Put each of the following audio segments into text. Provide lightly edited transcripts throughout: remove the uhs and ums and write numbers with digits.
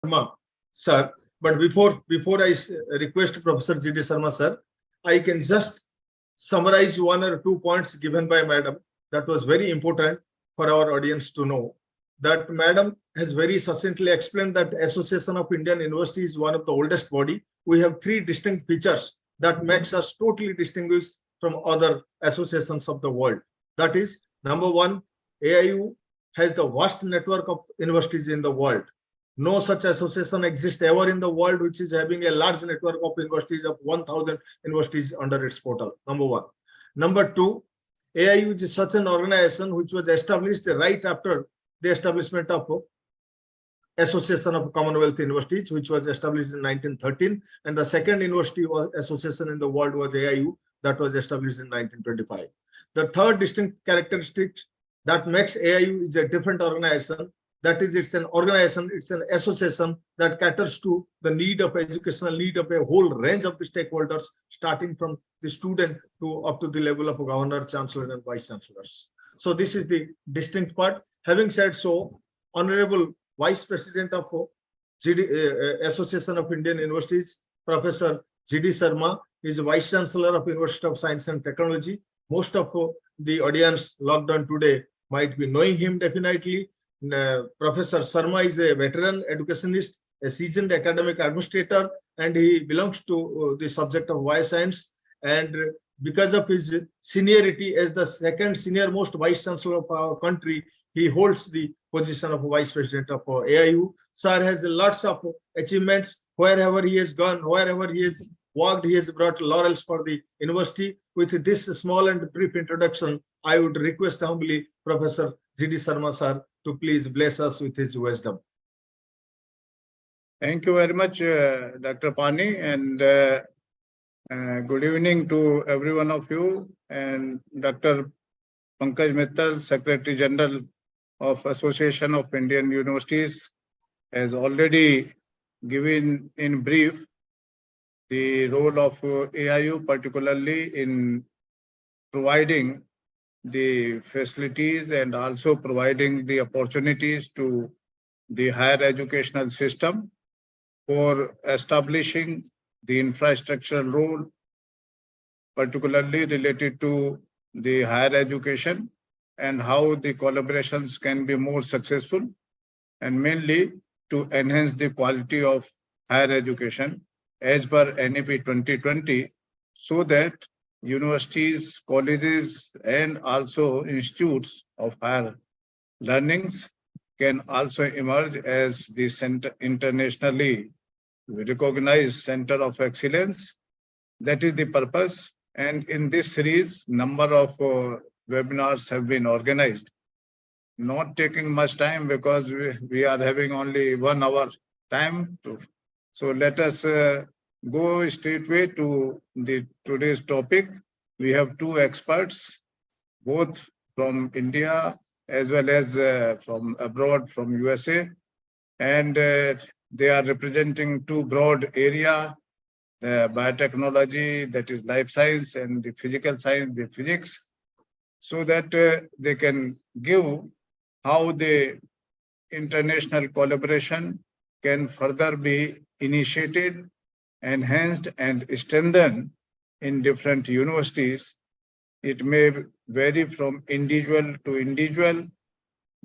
Sharma, sir. But before I request Professor G.D. Sharma, sir, I can just summarize one or two points given by Madam that was very important for our audience to know. That Madam has very succinctly explained that Association of Indian Universities is one of the oldest body. We have three distinct features that makes us totally distinguished from other associations of the world. That is, number one, AIU has the vast network of universities in the world. No such association exists ever in the world which is having a large network of universities of 1,000 universities under its portal. Number one. Number two, AIU is such an organization which was established right after the establishment of Association of Commonwealth Universities, which was established in 1913, and the second university association in the world was AIU, that was established in 1925. The third distinct characteristic that makes AIU is a different organization. That is, it's an organization, it's an association that caters to the need of educational need of a whole range of the stakeholders, starting from the student to up to the level of governor, chancellor, and vice chancellors. So this is the distinct part. Having said so, Honorable Vice President of Association of Indian Universities, Professor G.D. Sharma, is Vice Chancellor of University of Science and Technology. Most of the audience logged on today might be knowing him definitely. Professor Sharma is a veteran educationist, a seasoned academic administrator, and he belongs to the subject of bioscience. And because of his seniority as the second senior most vice chancellor of our country, he holds the position of vice president of AIU. Sir has lots of achievements. Wherever he has gone, wherever he has worked, he has brought laurels for the university. With this small and brief introduction, I would request humbly Professor G.D. Sharma, sir, to please bless us with his wisdom. Thank you very much, Dr. Pani, and good evening to every one of you, and Dr. Pankaj Mittal, Secretary General of Association of Indian Universities, has already given in brief the role of AIU, particularly in providing the facilities and also providing the opportunities to the higher educational system for establishing the infrastructural role, particularly related to the higher education and how the collaborations can be more successful, and mainly to enhance the quality of higher education as per NEP 2020, so that universities, colleges, and also institutes of higher learnings can also emerge as the internationally recognized center of excellence. That is the purpose. And in this series, number of webinars have been organized. Not taking much time because we are having only 1 hour time. So let us go straightway to the today's topic. We have two experts, both from India as well as from abroad, from USA, and they are representing two broad area, biotechnology, that is life science, and the physical science, the physics, so that they can give how the international collaboration can further be initiated, enhanced, and strengthened in different universities. It may vary from individual to individual,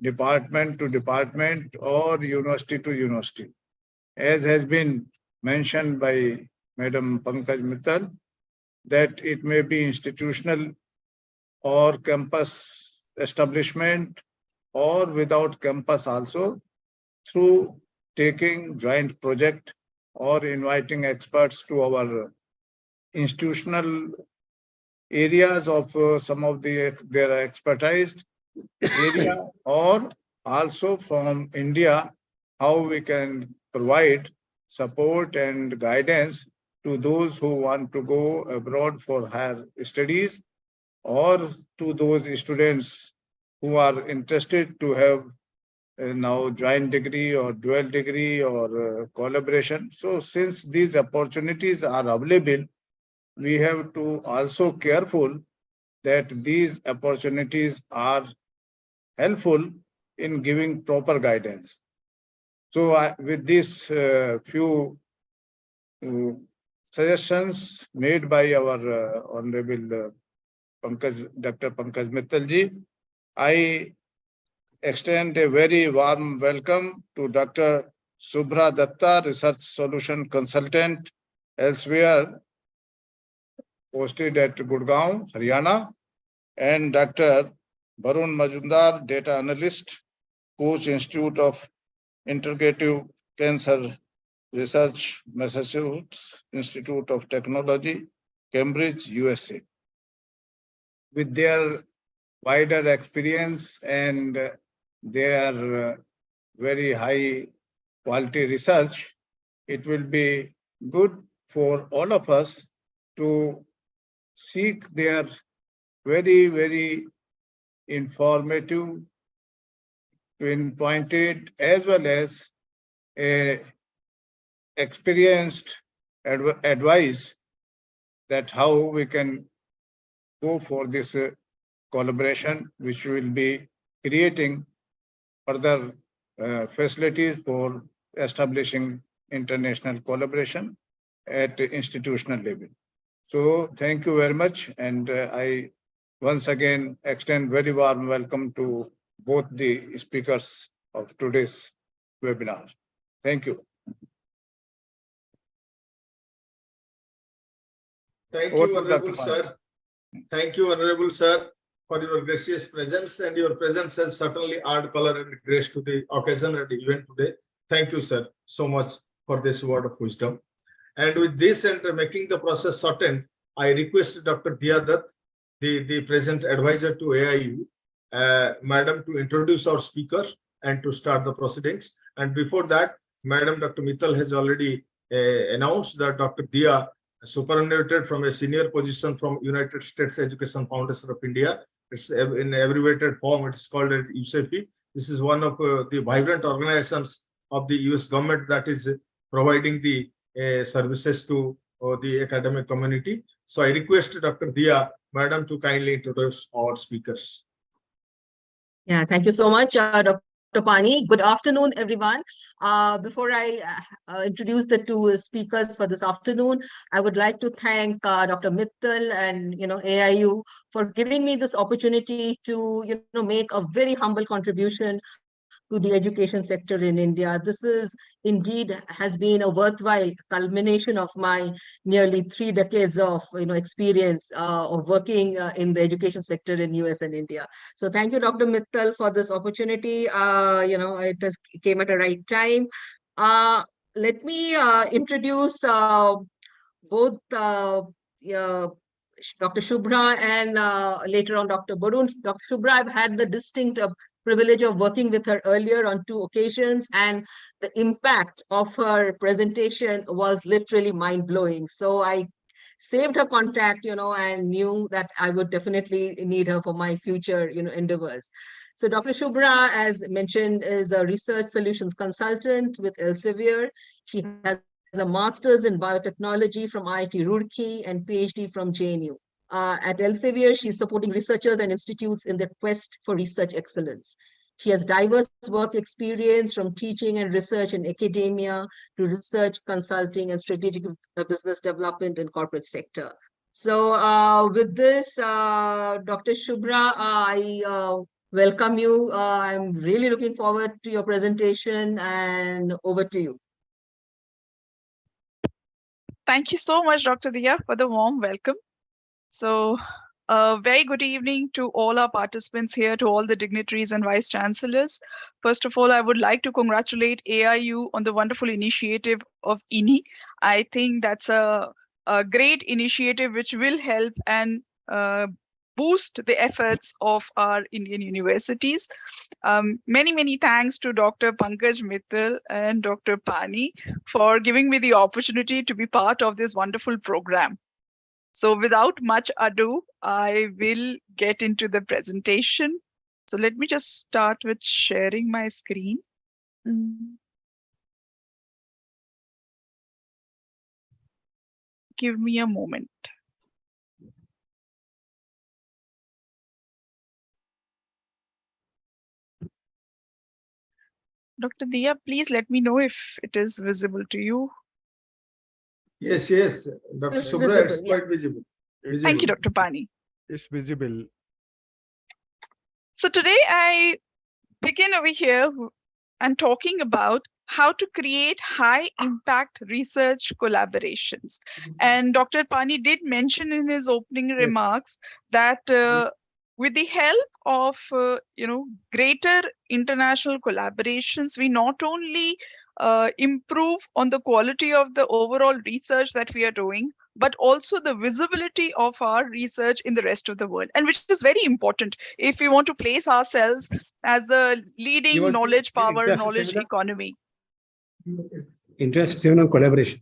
department to department, or university to university. As has been mentioned by Madam Pankaj Mittal, that it may be institutional or campus establishment or without campus also, through taking joint project or inviting experts to our institutional areas of some of their expertise area, or also from India, how we can provide support and guidance to those who want to go abroad for higher studies, or to those students who are interested to have now joint degree or dual degree or collaboration. So since these opportunities are available, we have to also careful that these opportunities are helpful in giving proper guidance. So with these few suggestions made by our Honorable Dr. Pankaj Mittal ji, I extend a very warm welcome to Dr. Subhra Datta, Research Solution Consultant, elsewhere posted at Gurgaon, Haryana, and Dr. Varun Majumdar, Data Analyst, Koch Institute of Integrative Cancer Research, Massachusetts Institute of Technology, Cambridge, USA. With their wider experience and their very high quality research, it will be good for all of us to seek their very, very informative, pinpointed, as well as a experienced advice that how we can go for this collaboration, which will be creating further facilities for establishing international collaboration at institutional level. So thank you very much. And I once again extend very warm welcome to both the speakers of today's webinar. Thank you. Thank Over you, to Honorable Dr. Sir. Thank you, Honorable Sir, for your gracious presence, and your presence has certainly added color and grace to the occasion and event today. Thank you, sir, so much for this word of wisdom. And with this and making the process shortened, I request Dr. Diya Dutt, the present advisor to AIU, Madam, to introduce our speaker and to start the proceedings. And before that, Madam Dr. Mittal has already announced that Dr. Diya, superannuated from a senior position from United States Education Foundation of India. It's in abbreviated form. It's called USAFE. This is one of the vibrant organizations of the US government that is providing the services to the academic community. So I request Dr. Diya, Madam, to kindly introduce our speakers. Yeah, thank you so much, Dr. Pani. Good afternoon, everyone. Before I introduce the two speakers for this afternoon, I would like to thank Dr. Mittal and AIU for giving me this opportunity to make a very humble contribution to the education sector in India. This is indeed has been a worthwhile culmination of my nearly 3 decades of experience of working in the education sector in US and India. So thank you, Dr. Mittal, for this opportunity. It has came at a right time. Let me introduce both Dr. Shubhra and later on Dr. Barun. Dr. Shubhra, I've had the distinct privilege of working with her earlier on 2 occasions, and the impact of her presentation was literally mind-blowing. So I saved her contact, and knew that I would definitely need her for my future, endeavors. So Dr. Shubhra, as mentioned, is a research solutions consultant with Elsevier. She has a master's in biotechnology from IIT Roorkee and PhD from JNU. At Elsevier, she's supporting researchers and institutes in their quest for research excellence. She has diverse work experience from teaching and research in academia to research, consulting, and strategic business development in corporate sector. So with this, Dr. Shubhra, I welcome you. I'm really looking forward to your presentation, and over to you. Thank you so much, Dr. Diya, for the warm welcome. So, very good evening to all our participants here, to all the dignitaries and vice chancellors. First of all, I would like to congratulate AIU on the wonderful initiative of INIHE. I think that's a great initiative which will help and boost the efforts of our Indian universities. Many thanks to Dr. Pankaj Mittal and Dr. Pani for giving me the opportunity to be part of this wonderful program. So without much ado, I will get into the presentation. So let me just start with sharing my screen. Give me a moment. Dr. Diya, please let me know if it is visible to you. Yes, yes. Dr. It's Subra, it's visible, yeah. quite visible. Thank you, Dr. Pani. It's visible. So today I begin over here and talking about how to create high impact research collaborations. And Dr. Pani did mention in his opening remarks that with the help of greater international collaborations, we not only improve on the quality of the overall research that we are doing, but also the visibility of our research in the rest of the world, and which is very important if we want to place ourselves as the leading knowledge power, knowledge economy. Interest seminar collaboration.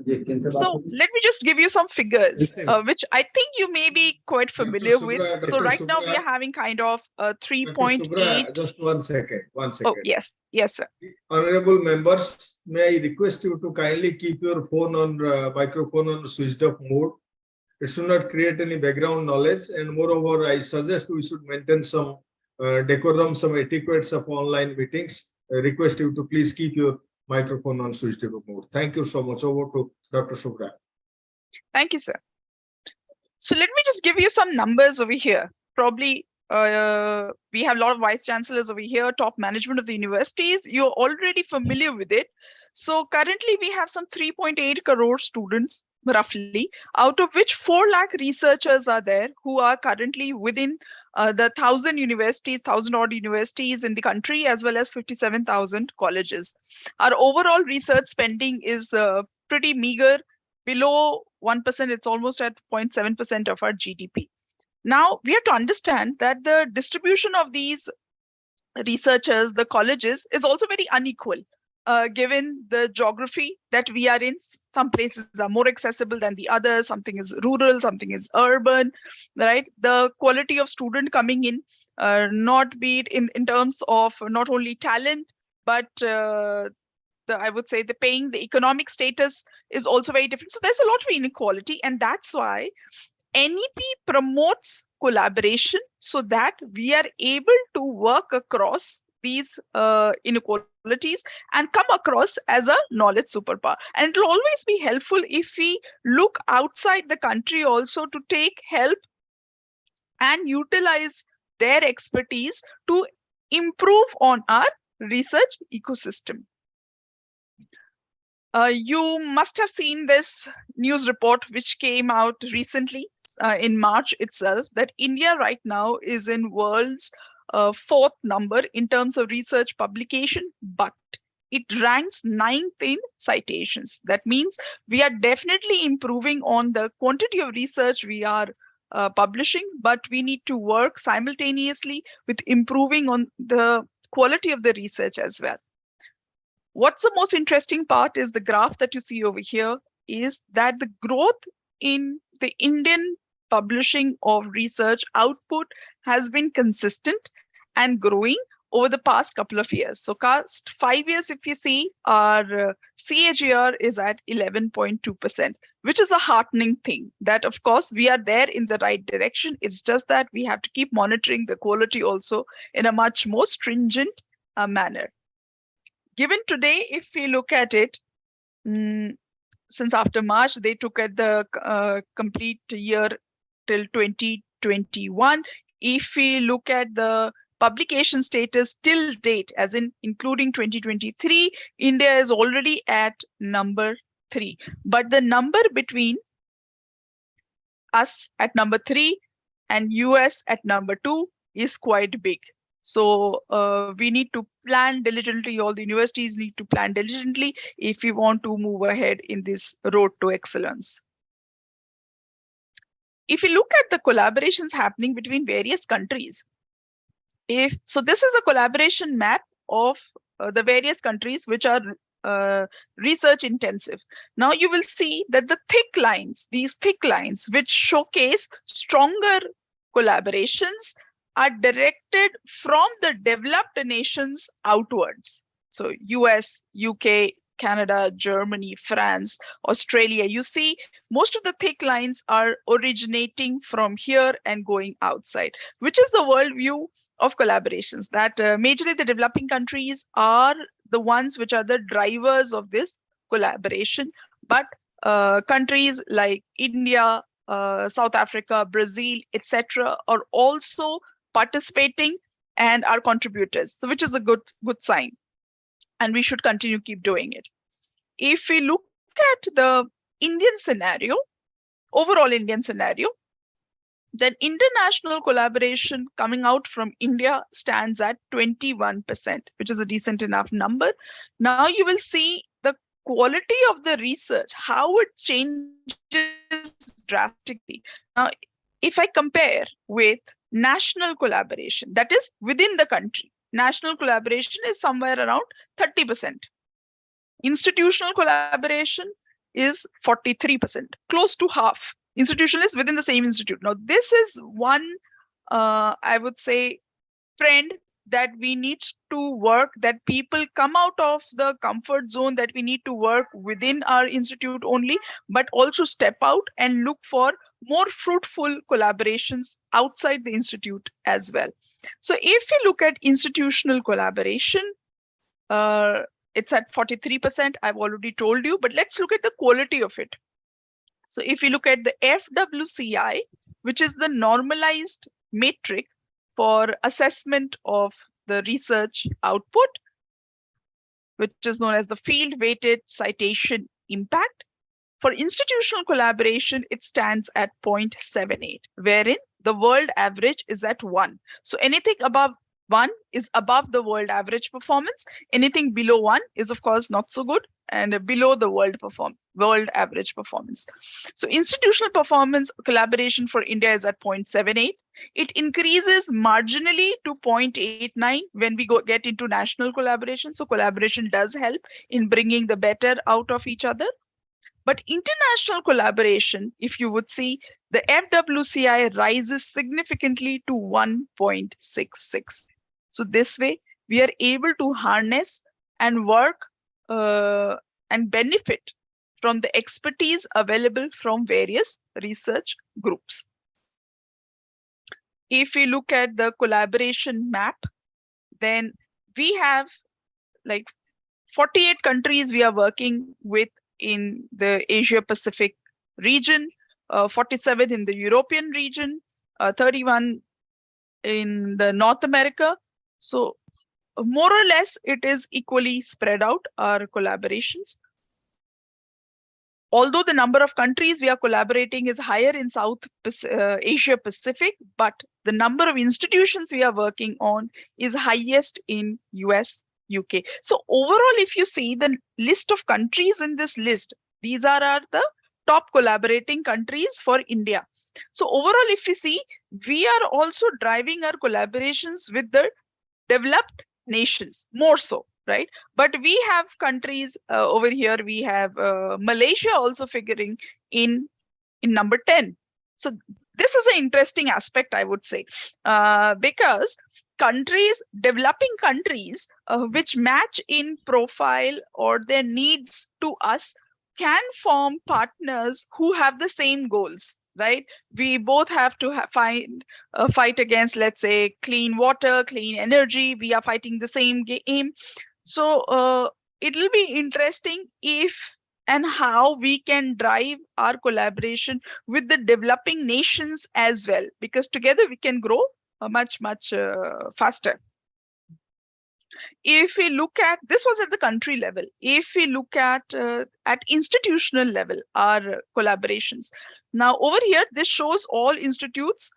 So let me just give you some figures, which I think you may be quite familiar with. So right now we are having kind of 3.8. Just 1 second. 1 second. Oh, yes. Yes, sir. Honorable members, may I request you to kindly keep your phone on microphone on switched off mode. It should not create any background knowledge, and moreover, I suggest we should maintain some decorum, some etiquettes of online meetings. I request you to please keep your microphone on switched off mode. Thank you so much. Over to Dr. Subra. Thank you, sir. So let me just give you some numbers over here. Probably we have a lot of vice chancellors over here, top management of the universities. You're already familiar with it. So currently we have some 3.8 crore students, roughly, out of which 4 lakh researchers are there who are currently within the 1,000 universities, 1,000 odd universities in the country, as well as 57,000 colleges. Our overall research spending is pretty meager, below 1%. It's almost at 0.7% of our GDP. Now, we have to understand that the distribution of these researchers, the colleges, is also very unequal, given the geography that we are in. Some places are more accessible than the others. Something is rural, something is urban, right? The quality of student coming in, not be it in terms of not only talent, but I would say the paying, the economic status is also very different. So there's a lot of inequality, and that's why NEP promotes collaboration so that we are able to work across these inequalities and come across as a knowledge superpower. And it will always be helpful if we look outside the country also to take help and utilize their expertise to improve on our research ecosystem. You must have seen this news report which came out recently in March itself, that India right now is in world's 4th number in terms of research publication, but it ranks 9th in citations. That means we are definitely improving on the quantity of research we are publishing, but we need to work simultaneously with improving on the quality of the research as well. What's the most interesting part is the graph that you see over here is that the growth in the Indian publishing of research output has been consistent and growing over the past couple of years. So past 5 years, if you see, our CAGR is at 11.2%, which is a heartening thing that, of course, we are there in the right direction. It's just that we have to keep monitoring the quality also in a much more stringent manner. Given today, if we look at it, since after March, they took at the complete year till 2021. If we look at the publication status till date, as in including 2023, India is already at number 3. But the number between us at number 3 and US at number 2 is quite big. So we need to plan diligently, all the universities need to plan diligently if we want to move ahead in this road to excellence. If you look at the collaborations happening between various countries, so this is a collaboration map of the various countries which are research intensive. Now you will see that the thick lines, these thick lines which showcase stronger collaborations, are directed from the developed nations outwards. So US, UK, Canada, Germany, France, Australia. You see, most of the thick lines are originating from here and going outside, which is the worldview of collaborations, that majorly the developing countries are the ones which are the drivers of this collaboration, but countries like India, South Africa, Brazil, etc., are also participating and are contributors, so which is a good sign, and we should continue keep doing it. If we look at the Indian scenario, overall Indian scenario, then international collaboration coming out from India stands at 21%, which is a decent enough number. Now you will see the quality of the research, how it changes drastically. Now, if I compare with national collaboration, that is within the country, national collaboration is somewhere around 30%. Institutional collaboration is 43%, close to half. Institutional is within the same institute. Now, this is one, I would say, trend that we need to work, that people come out of the comfort zone, that we need to work within our institute only, but also step out and look for more fruitful collaborations outside the institute as well. So if you look at institutional collaboration, it's at 43%, I've already told you, but let's look at the quality of it. So if you look at the FWCI, which is the normalized metric for assessment of the research output, which is known as the field weighted citation impact, for institutional collaboration, it stands at 0.78, wherein the world average is at 1. So anything above 1 is above the world average performance. Anything below 1 is, of course, not so good, and below the world average performance. So institutional performance collaboration for India is at 0.78. It increases marginally to 0.89 when we get into national collaboration. So collaboration does help in bringing the better out of each other. But international collaboration, if you would see, the FWCI rises significantly to 1.66. So this way, we are able to harness and work and benefit from the expertise available from various research groups. If we look at the collaboration map, then we have like 48 countries we are working with in the Asia Pacific region, 47 in the European region, 31 in the North America. So more or less, it is equally spread out, our collaborations. Although the number of countries we are collaborating is higher in South Asia Pacific, but the number of institutions we are working on is highest in US, UK. So overall, if you see the list of countries in this list, these are the top collaborating countries for India. So overall, if you see, we are also driving our collaborations with the developed nations more so, right? But we have countries over here, we have Malaysia also figuring in number 10. So this is an interesting aspect, I would say, because countries, developing countries, which match in profile or their needs to us, can form partners who have the same goals, right? We both have to fight against, let's say, clean water, clean energy. We are fighting the same game. So it will be interesting if and how we can drive our collaboration with the developing nations as well, because together we can grow much faster. If we look at, this was at the country level, if we look at institutional level, our collaborations. Now over here, this shows all institutes,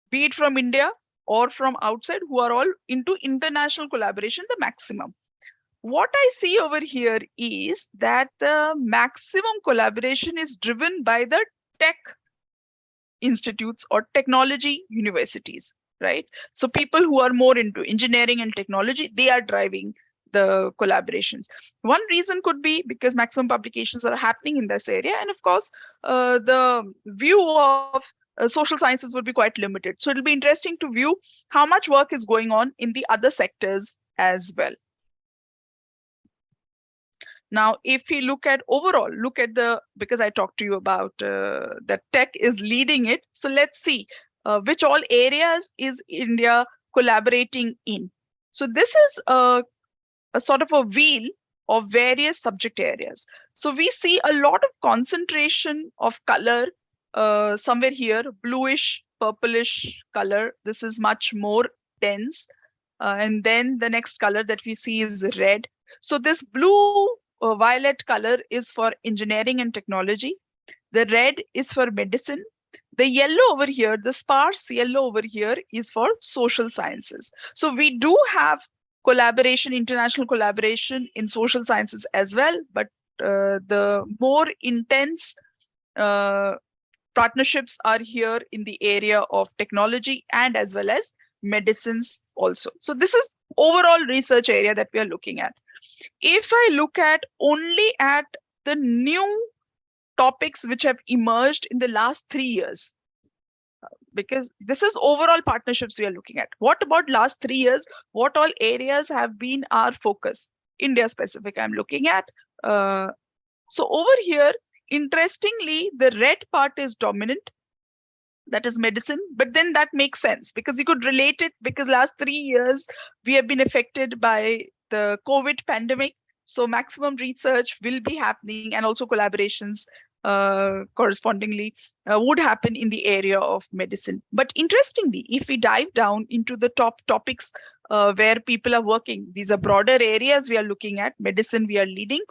be it from India or from outside, who are all into international collaboration, the maximum. What I see over here is that the maximum collaboration is driven by the tech institutes or technology universities, right? So people who are more into engineering and technology, they are driving the collaborations. One reason could be because maximum publications are happening in this area. And of course, the view of social sciences would be quite limited. So it'll be interesting to view how much work is going on in the other sectors as well. Now, if we look at overall, because I talked to you about that tech is leading it. So let's see which all areas is India collaborating in. So this is a sort of a wheel of various subject areas. So we see a lot of concentration of color somewhere here, bluish, purplish color. This is much more dense. And then the next color that we see is red. So this blue violet color is for engineering and technology. The red is for medicine. The yellow over here, the sparse yellow over here is for social sciences. So we do have collaboration, international collaboration in social sciences as well, but the more intense partnerships are here in the area of technology and as well as medicines also. So this is overall research area that we are looking at. If I look at only at the new topics which have emerged in the last 3 years, because this is overall partnerships we are looking at. What about last 3 years? What all areas have been our focus? India specific I'm looking at. So over here, interestingly, the red part is dominant. That is medicine, but then that makes sense because you could relate it because last 3 years we have been affected by the COVID pandemic. So maximum research will be happening and also collaborations correspondingly would happen in the area of medicine. But interestingly, if we dive down into the top topics where people are working, these are broader areas we are looking at. Medicine we are leading,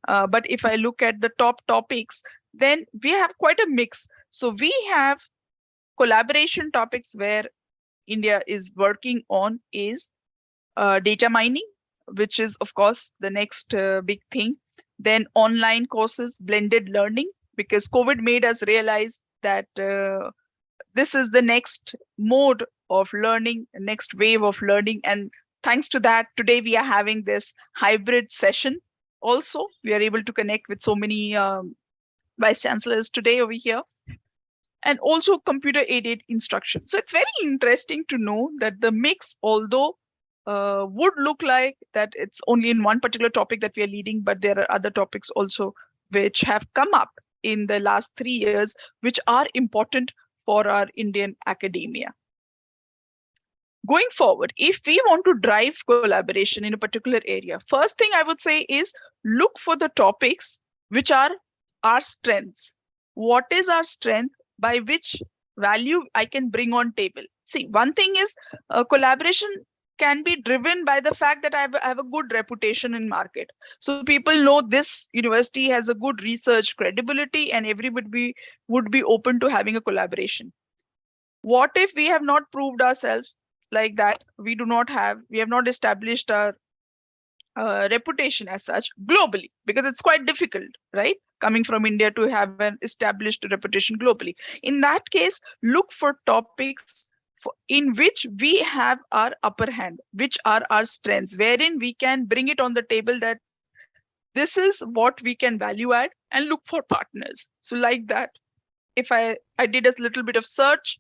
but if I look at the top topics, then we have quite a mix. So we have collaboration topics where India is working on is data mining, which is of course the next big thing. Then online courses, blended learning, because COVID made us realize that this is the next mode of learning, next wave of learning. And thanks to that, today we are having this hybrid session. Also, we are able to connect with so many vice chancellors today over here. And also computer aided instruction. So it's very interesting to know that the mix, although would look like that it's only in one particular topic that we are leading, but there are other topics also which have come up in the last 3 years, which are important for our Indian academia. Going forward, if we want to drive collaboration in a particular area, first thing I would say is look for the topics which are our strengths. What is our strength? By which value I can bring on table. See, one thing is collaboration can be driven by the fact that I have a good reputation in market. So people know this university has a good research credibility and everybody would be open to having a collaboration. What if we have not proved ourselves like that? We have not established our reputation as such globally, because it's quite difficult, right? Coming from India to have an established reputation globally. In that case, look for topics in which we have our upper hand, which are our strengths, wherein we can bring it on the table that this is what we can value add, and look for partners. So like that, if I did a little bit of search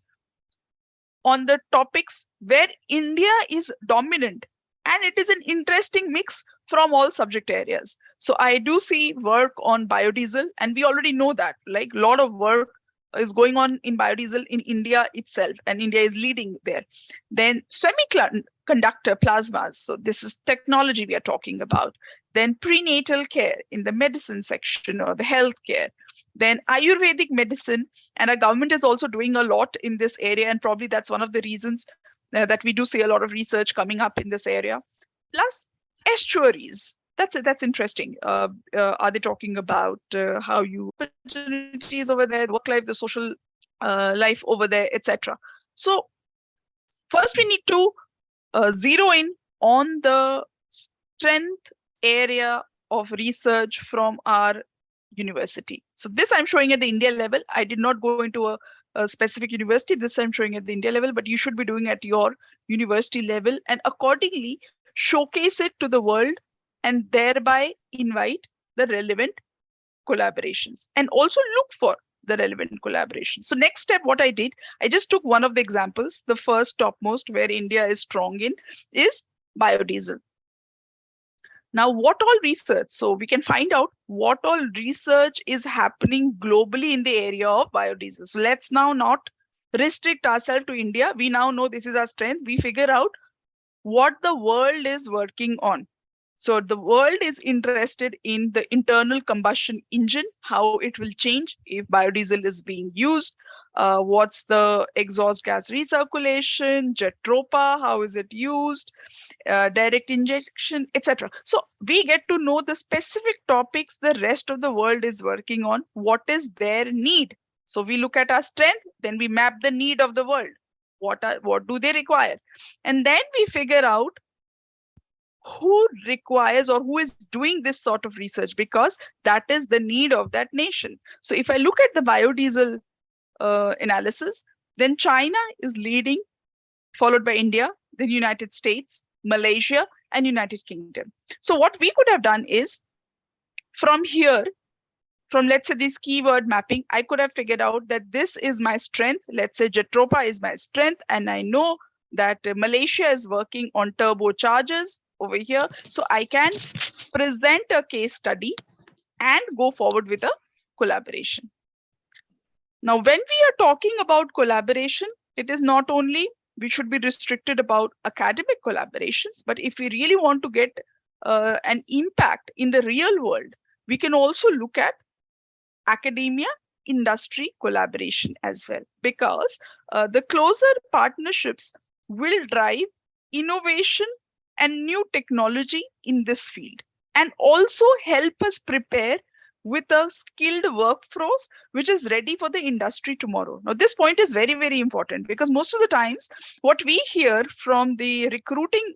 on the topics where India is dominant, and it is an interesting mix from all subject areas. So I do see work on biodiesel, and we already know that, like a lot of work is going on in biodiesel in India itself, and India is leading there. Then semiconductor plasmas. So this is technology we are talking about. Then prenatal care in the medicine section or the healthcare. Then Ayurvedic medicine, and our government is also doing a lot in this area, and probably that's one of the reasons that we do see a lot of research coming up in this area. Plus estuaries. That's interesting. Are they talking about how you opportunities over there, work life, the social life over there, etc. So first we need to zero in on the strength area of research from our university. So this I'm showing at the India level. I did not go into a specific university. This I'm showing at the India level, but you should be doing at your university level and accordingly showcase it to the world and thereby invite the relevant collaborations and also look for the relevant collaborations. So next step, what I did, I just took one of the examples, the first topmost where India is strong in is biodiesel. Now, what all research? So we can find out what all research is happening globally in the area of biodiesel. So let's now not restrict ourselves to India. We now know this is our strength. We figure out what the world is working on. So the world is interested in the internal combustion engine, how it will change if biodiesel is being used, what's the exhaust gas recirculation, jet tropa, how is it used, direct injection, etc. So we get to know the specific topics the rest of the world is working on, what is their need. So we look at our strength, then we map the need of the world. What do they require? And then we figure out who requires or who is doing this sort of research, because that is the need of that nation. So if I look at the biodiesel analysis, then China is leading, followed by India, then United States, Malaysia, and United Kingdom. So what we could have done is, from here, from let's say this keyword mapping, I could have figured out that this is my strength. Let's say Jetropa is my strength, and I know that Malaysia is working on turbochargers over here. So I can present a case study and go forward with a collaboration. Now, when we are talking about collaboration, it is not only we should be restricted about academic collaborations, but if we really want to get an impact in the real world, we can also look at academia industry collaboration as well, because the closer partnerships will drive innovation and new technology in this field, and also help us prepare with a skilled workforce which is ready for the industry tomorrow. Now, this point is very, very important, because most of the times what we hear from the recruiting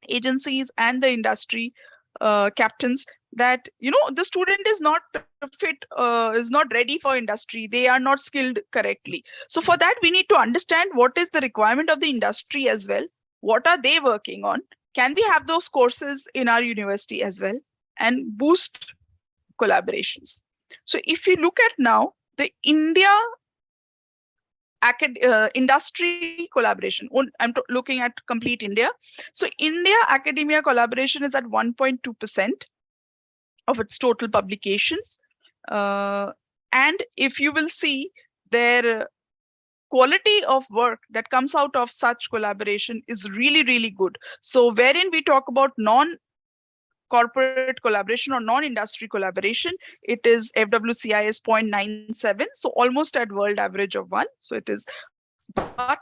agencies and the industry captains, that the student is not fit, is not ready for industry, they are not skilled correctly. So for that, we need to understand what is the requirement of the industry as well. What are they working on? Can we have those courses in our university as well, and boost collaborations? So if you look at now the India industry collaboration, I'm looking at complete India. So India academia collaboration is at 1.2% of its total publications. And if you will see, their quality of work that comes out of such collaboration is really, really good. So wherein we talk about non-corporate collaboration or non-industry collaboration, it is FWCI is 0.97, so almost at world average of 1. So it is, but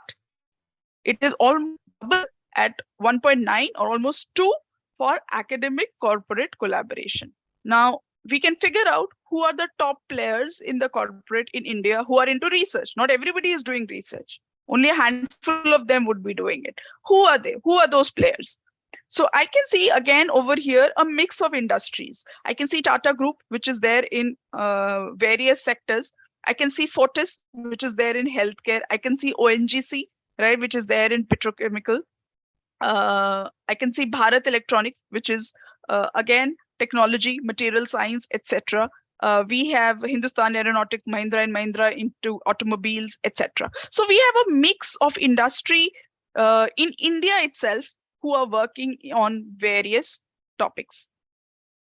it is almost double at 1.9 or almost 2 for academic corporate collaboration. Now, we can figure out who are the top players in the corporate in India who are into research. Not everybody is doing research. Only a handful of them would be doing it. Who are they? Who are those players? So I can see again over here a mix of industries. I can see Tata Group, which is there in various sectors. I can see Fortis, which is there in healthcare. I can see ONGC, right, which is there in petrochemical. I can see Bharat Electronics, which is again technology, material science, etc. We have Hindustan Aeronautics, Mahindra and Mahindra into automobiles, etc. So we have a mix of industry in India itself who are working on various topics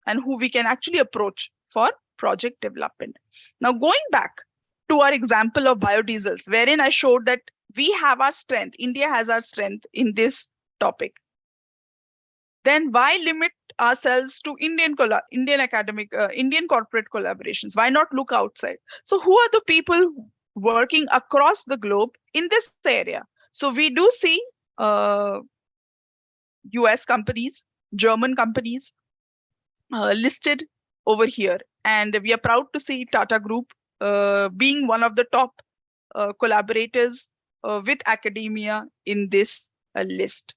and who we can actually approach for project development. Now, going back to our example of biodiesels, wherein I showed that we have our strength, India has our strength in this topic. Then why limit ourselves to Indian academic, Indian corporate collaborations? Why not look outside? So who are the people working across the globe in this area? So we do see US companies, German companies listed over here. And we are proud to see Tata Group being one of the top collaborators with academia in this list.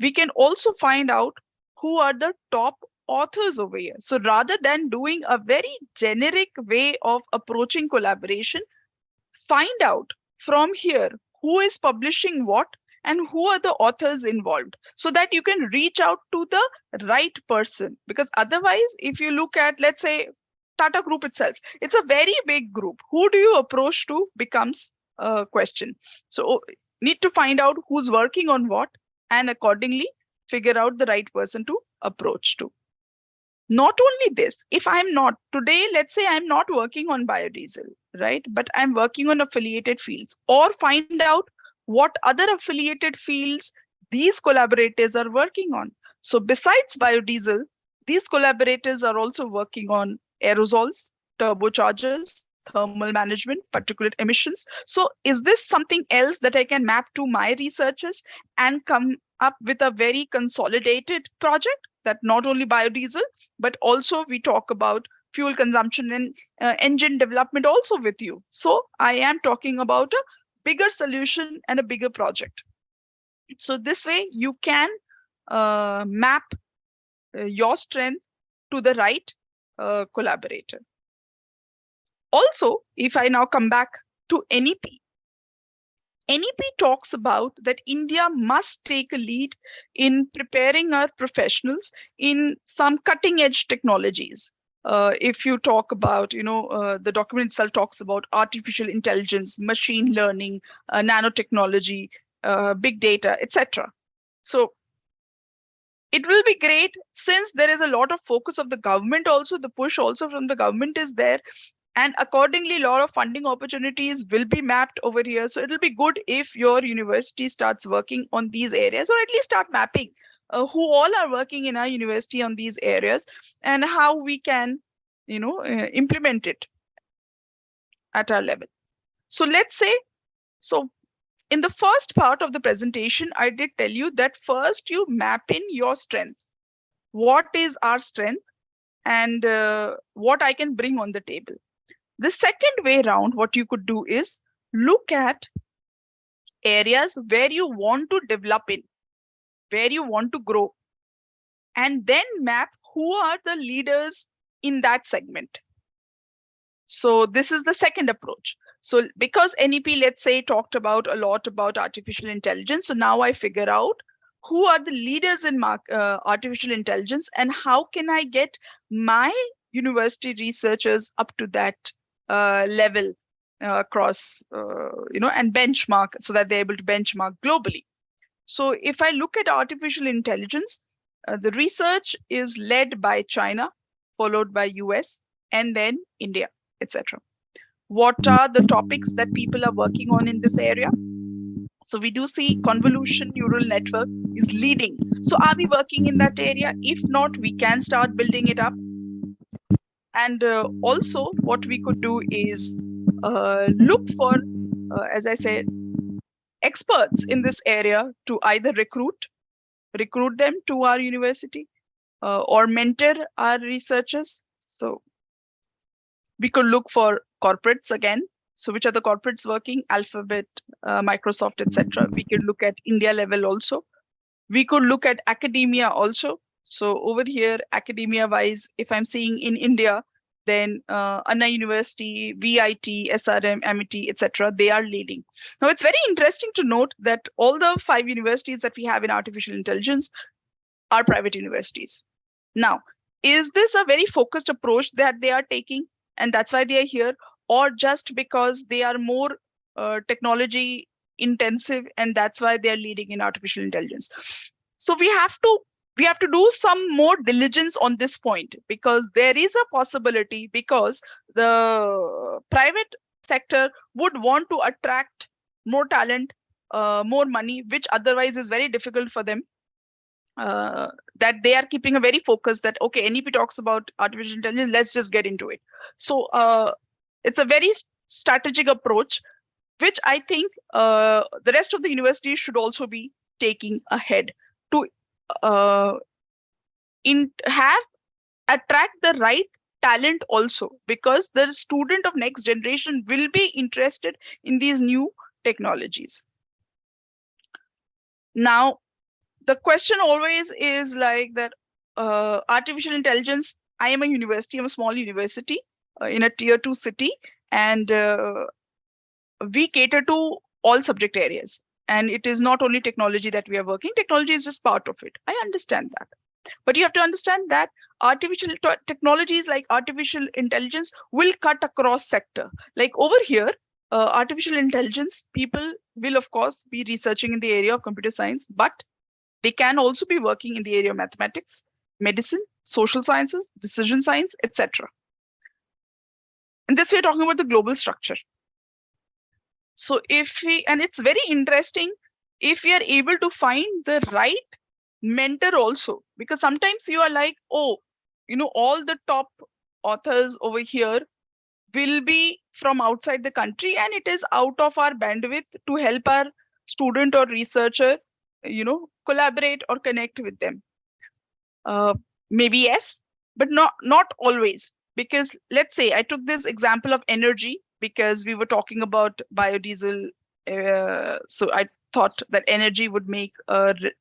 We can also find out who are the top authors over here. So rather than doing a very generic way of approaching collaboration, find out from here who is publishing what and who are the authors involved, so that you can reach out to the right person. Because otherwise, if you look at, let's say, Tata Group itself, it's a very big group. Who do you approach to becomes a question. So need to find out who's working on what, and accordingly figure out the right person to approach to. Not only this, if I'm not today, let's say I'm not working on biodiesel, right? But I'm working on affiliated fields, or find out what other affiliated fields these collaborators are working on. So besides biodiesel, these collaborators are also working on aerosols, turbochargers, thermal management, particulate emissions. So is this something else that I can map to my researchers and come up with a very consolidated project that not only biodiesel, but also we talk about fuel consumption and engine development also with you. So I am talking about a bigger solution and a bigger project. So this way you can map your strength to the right collaborator. Also, if I now come back to NEP, NEP talks about that India must take a lead in preparing our professionals in some cutting edge technologies. If you talk about, the document itself talks about artificial intelligence, machine learning, nanotechnology, big data, etc. So it will be great, since there is a lot of focus of the government also, the push also from the government is there. And accordingly, a lot of funding opportunities will be mapped over here. So it'll be good if your university starts working on these areas, or at least start mapping who all are working in our university on these areas and how we can, implement it at our level. So let's say, so in the first part of the presentation, I did tell you that first you map in your strength. What is our strength and what I can bring on the table. The second way around, what you could do is look at areas where you want to develop in, where you want to grow, and then map who are the leaders in that segment. So this is the second approach. So because NEP, let's say, talked about a lot about artificial intelligence, so now I figure out who are the leaders in artificial intelligence and how can I get my university researchers up to that level across, and benchmark, so that they're able to benchmark globally. So if I look at artificial intelligence, the research is led by China, followed by US, and then India, etc. What are the topics that people are working on in this area? So we do see convolution neural network is leading. So are we working in that area? If not, we can start building it up. And also what we could do is look for, as I said, experts in this area to either recruit them to our university or mentor our researchers. So we could look for corporates again. So which are the corporates working? Alphabet, Microsoft, etc. We could look at India level also. We could look at academia also. So over here, academia wise, if I'm seeing in India, then Anna University, VIT, SRM, MET, etc. They are leading. Now it's very interesting to note that all the 5 universities that we have in artificial intelligence are private universities. Now, is this a very focused approach that they are taking and that's why they are here, or just because they are more technology intensive and that's why they are leading in artificial intelligence? So we have to do some more diligence on this point, because there is a possibility, because the private sector would want to attract more talent, more money, which otherwise is very difficult for them. That they are keeping a very focus that, okay, NEP talks about artificial intelligence, let's just get into it. So it's a very strategic approach, which I think the rest of the universities should also be taking ahead to attract the right talent also, because the student of next generation will be interested in these new technologies. Now, the question always is like that, artificial intelligence, I am a university, I'm a small university in a tier 2 city, and we cater to all subject areas. And it is not only technology that we are working, technology is just part of it. I understand that. But you have to understand that artificial technologies like artificial intelligence will cut across sector. Like over here, artificial intelligence people will of course be researching in the area of computer science, but they can also be working in the area of mathematics, medicine, social sciences, decision science, etc. And this we're talking about the global structure. So if we, and it's very interesting if we are able to find the right mentor also, because sometimes you are like, oh, you know, all the top authors over here will be from outside the country and it is out of our bandwidth to help our student or researcher, you know, collaborate or connect with them. Maybe yes, but not always. Because let's say I took this example of energy because we were talking about biodiesel. So I thought that energy would make the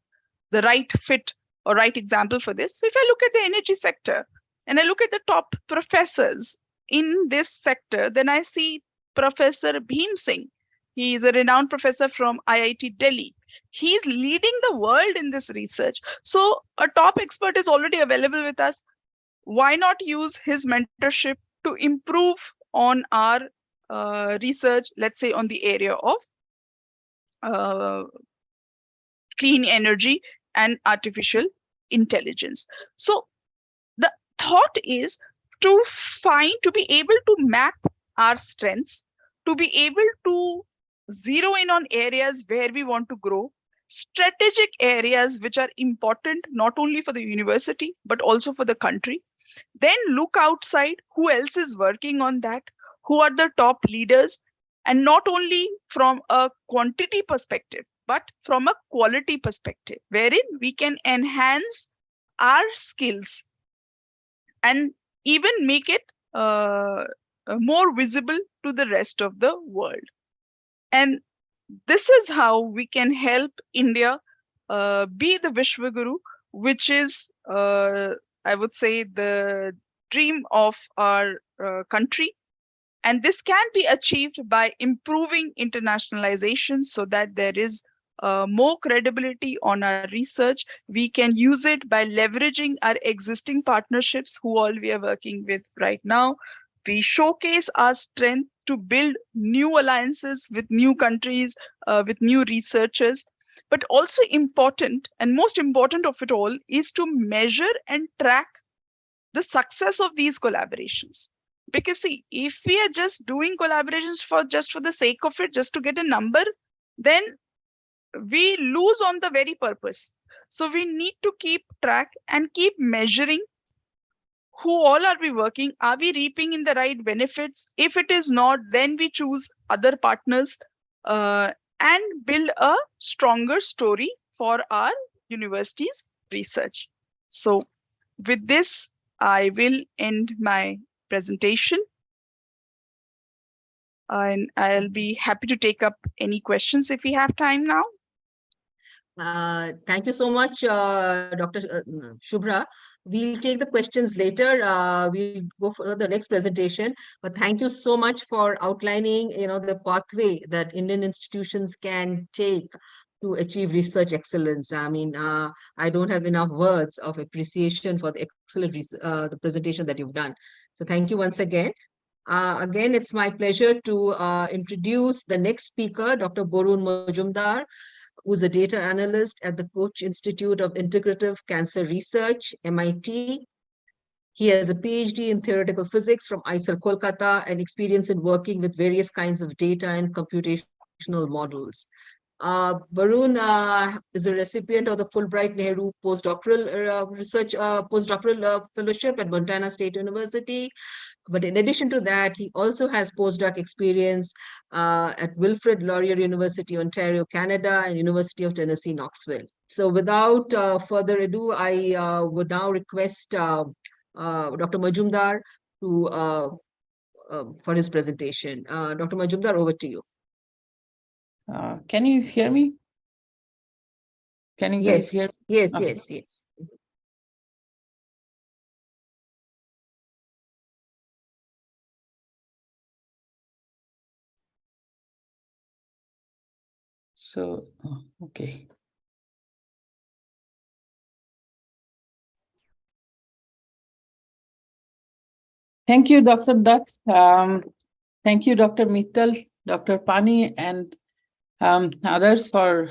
right fit or right example for this. So if I look at the energy sector and I look at the top professors in this sector, then I see Professor Bhim Singh. He is a renowned professor from IIT Delhi. He's leading the world in this research. So a top expert is already available with us. Why not use his mentorship to improve on our research, let's say on the area of clean energy and artificial intelligence. So the thought is to be able to map our strengths, to be able to zero in on areas where we want to grow, strategic areas which are important not only for the university but also for the country. Then look outside, who else is working on that, who are the top leaders, and not only from a quantity perspective but from a quality perspective, wherein we can enhance our skills and even make it more visible to the rest of the world. And this is how we can help India be the Vishwaguru, which is, I would say, the dream of our country. And this can be achieved by improving internationalization so that there is more credibility on our research. We can use it by leveraging our existing partnerships, who all we are working with right now. We showcase our strength to build new alliances with new countries, with new researchers. But also important, and most important of it all, is to measure and track the success of these collaborations. Because see, if we are just doing collaborations for the sake of it, just to get a number, then we lose on the very purpose. So we need to keep track and keep measuring who all are we working, are we reaping in the right benefits? If it is not, then we choose other partners and build a stronger story for our university's research. So with this, I will end my presentation. And I'll be happy to take up any questions if we have time now. Thank you so much, Dr. Shubhra. We'll take the questions later. We'll go for the next presentation. But thank you so much for outlining, the pathway that Indian institutions can take to achieve research excellence. I mean, I don't have enough words of appreciation for the excellent the presentation that you've done. So thank you once again. Again, it's my pleasure to introduce the next speaker, Dr. Borun Majumdar, who's a data analyst at the Koch Institute of Integrative Cancer Research, MIT. He has a PhD in theoretical physics from IISER Kolkata and experience in working with various kinds of data and computational models. Barun is a recipient of the Fulbright Nehru postdoctoral fellowship at Montana State University. But in addition to that, he also has postdoc experience at Wilfrid Laurier University, Ontario, Canada, and University of Tennessee, Knoxville. So without further ado, I would now request Dr. Majumdar to for his presentation. Dr. Majumdar, over to you. Can you hear me? Can you guys hear? Yes, Okay. yes. So, okay. Thank you, Dr. Dutt. Thank you, Dr. Mittal, Dr. Pani, and others for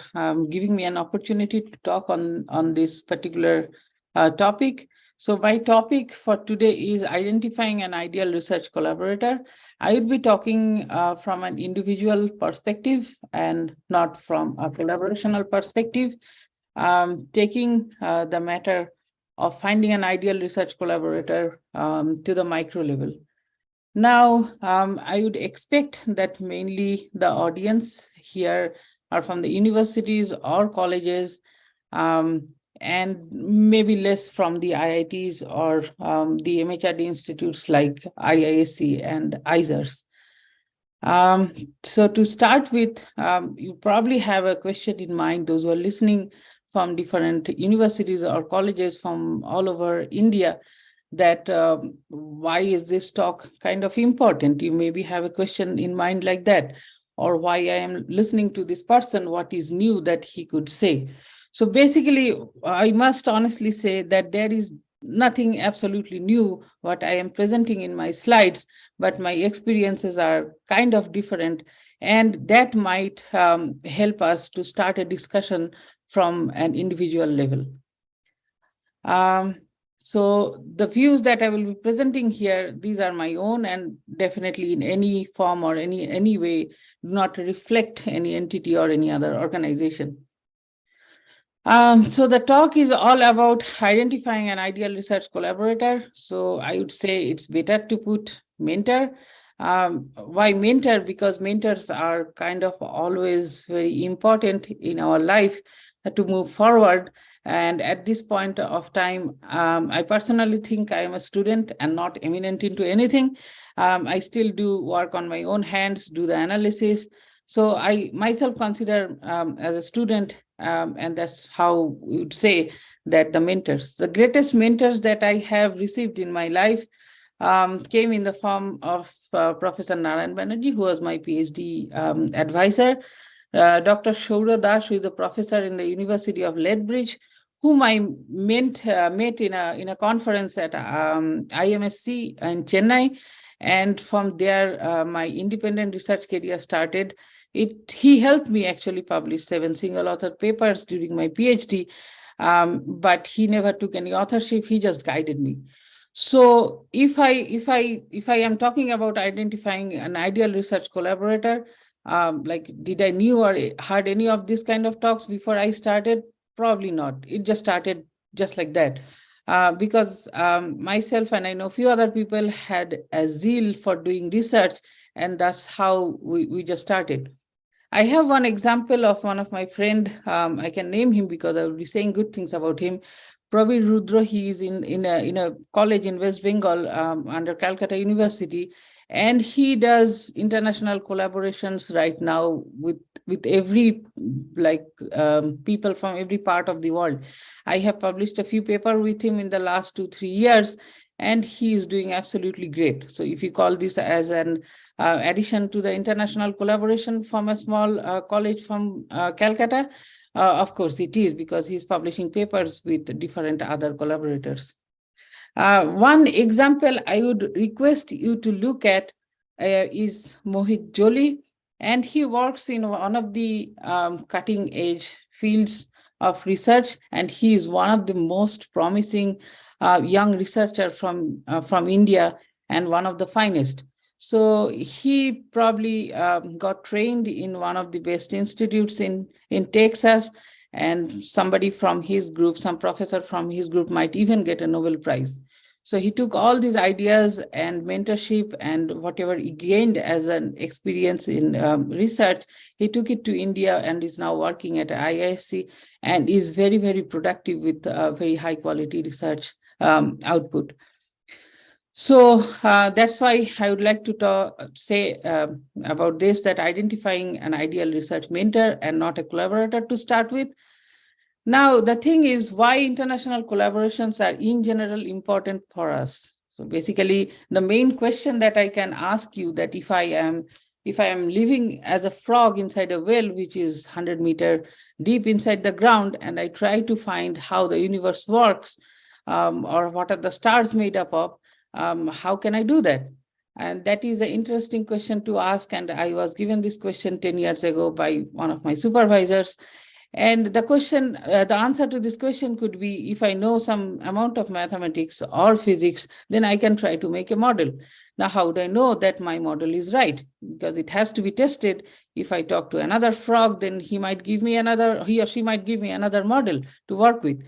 giving me an opportunity to talk on this particular topic. So my topic for today is identifying an ideal research collaborator. I would be talking from an individual perspective and not from a collaborational perspective, taking the matter of finding an ideal research collaborator to the micro level. Now, I would expect that mainly the audience here are from the universities or colleges, and maybe less from the IITs or the MHRD institutes like IISc and ISERS. So to start with, you probably have a question in mind, those who are listening from different universities or colleges from all over India, that why is this talk kind of important? You maybe have a question in mind like that, or why I am listening to this person, what is new that he could say. So basically, I must honestly say that there is nothing absolutely new what I am presenting in my slides, but my experiences are kind of different, and that might help us to start a discussion from an individual level. So the views that I will be presenting here, these are my own, and definitely in any form or any way do not reflect any entity or any other organization. So the talk is all about identifying an ideal research collaborator. So I would say it's better to put mentor. Why mentor? Because mentors are kind of always very important in our life to move forward. And at this point of time, I personally think I am a student and not eminent into anything. I still do work on my own hands, do the analysis. So I myself consider as a student, and that's how we would say that the mentors, the greatest mentors that I have received in my life came in the form of Professor Narayan Banerjee, who was my PhD advisor, Dr. Shaura Das, who is a professor in the University of Lethbridge, whom I met in a conference at IMSC in Chennai. And from there, my independent research career started. He helped me actually publish 7 single author papers during my PhD, but he never took any authorship. He just guided me. So if I am talking about identifying an ideal research collaborator, like did I knew or heard any of this kind of talks before I started? Probably not. It just started just like that. Because myself and I know a few other people had a zeal for doing research, and that's how we just started. I have one example of one of my friend. I can name him because I will be saying good things about him. Pravir Rudra. He is in a college in West Bengal under Calcutta University, and he does international collaborations right now with every people from every part of the world. I have published a few papers with him in the last 2-3 years, and he is doing absolutely great. So if you call this as an addition to the international collaboration from a small college from Calcutta, of course it is, because he's publishing papers with different other collaborators. One example I would request you to look at is Mohit Joly, and he works in one of the cutting edge fields of research, and he is one of the most promising young researcher from India, and one of the finest. So he probably got trained in one of the best institutes in Texas, and somebody from his group, some professor from his group might even get a Nobel Prize. So he took all these ideas and mentorship and whatever he gained as an experience in research, he took it to India and is now working at IISc and is very, very productive with very high quality research output. So that's why I would like to say about this, that identifying an ideal research mentor and not a collaborator to start with. Now, the thing is, why international collaborations are in general important for us. So basically, the main question that I can ask you, that if I am living as a frog inside a well, which is 100 meters deep inside the ground, and I try to find how the universe works, or what are the stars made up of, how can I do that? And that is an interesting question to ask. And I was given this question 10 years ago by one of my supervisors. And the answer to this question could be, if I know some amount of mathematics or physics, then I can try to make a model. Now, how do I know that my model is right? Because it has to be tested. If I talk to another frog, then he or she might give me another model to work with.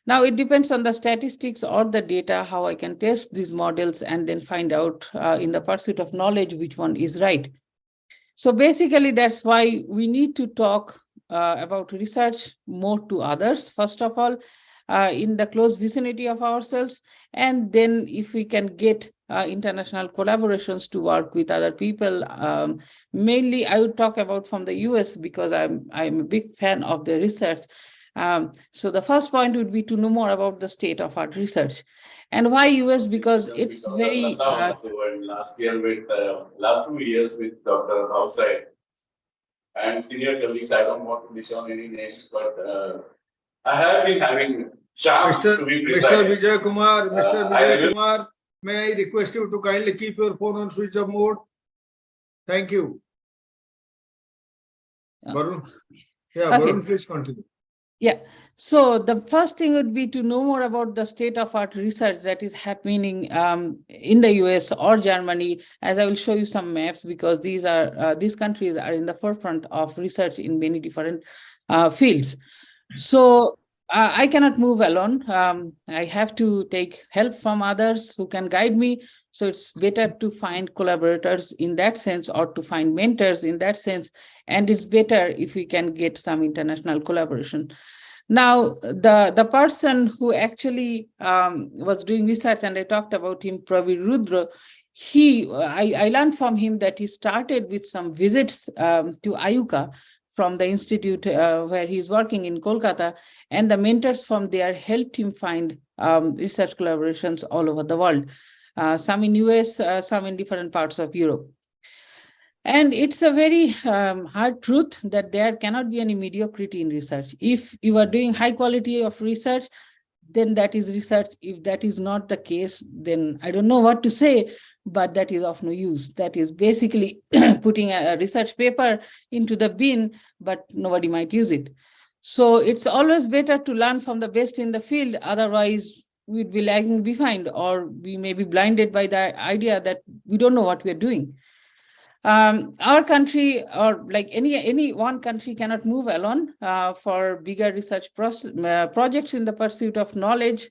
Now, it depends on the statistics or the data, how I can test these models and then find out in the pursuit of knowledge which one is right. So basically, that's why we need to talk about research more to others, first of all, in the close vicinity of ourselves. And then if we can get international collaborations to work with other people, mainly I would talk about from the US because I'm a big fan of the research. So the first point would be to know more about the state of art research. And why US? Because it's very... last year with last 2 years with Dr. Outside and senior colleagues. I don't want to mention any names, but I have been having chance to be precise. Mr. Vijay Kumar, Mr. I Vijay will- Kumar, may I request you to kindly keep your phone on switch off mode? Thank you. Varun, yeah, Okay. Varun, please continue. Yeah, so the first thing would be to know more about the state of art research that is happening in the US or Germany, as I will show you some maps, because these countries are in the forefront of research in many different fields. So I cannot move alone. I have to take help from others who can guide me. So it's better to find collaborators in that sense, or to find mentors in that sense. And it's better if we can get some international collaboration. Now, the person who actually was doing research, and I talked about him, Pravir Rudra, I learned from him that he started with some visits to Ayuka from the institute where he's working in Kolkata, and the mentors from there helped him find research collaborations all over the world, some in US, some in different parts of Europe. And it's a very hard truth that there cannot be any mediocrity in research. If you are doing high quality of research, then that is research. If that is not the case, then I don't know what to say, but that is of no use. That is basically putting a research paper into the bin, but nobody might use it. So it's always better to learn from the best in the field. Otherwise, we'd be lagging behind, or we may be blinded by the idea that we don't know what we're doing. Our country, or like any one country, cannot move alone for bigger research projects in the pursuit of knowledge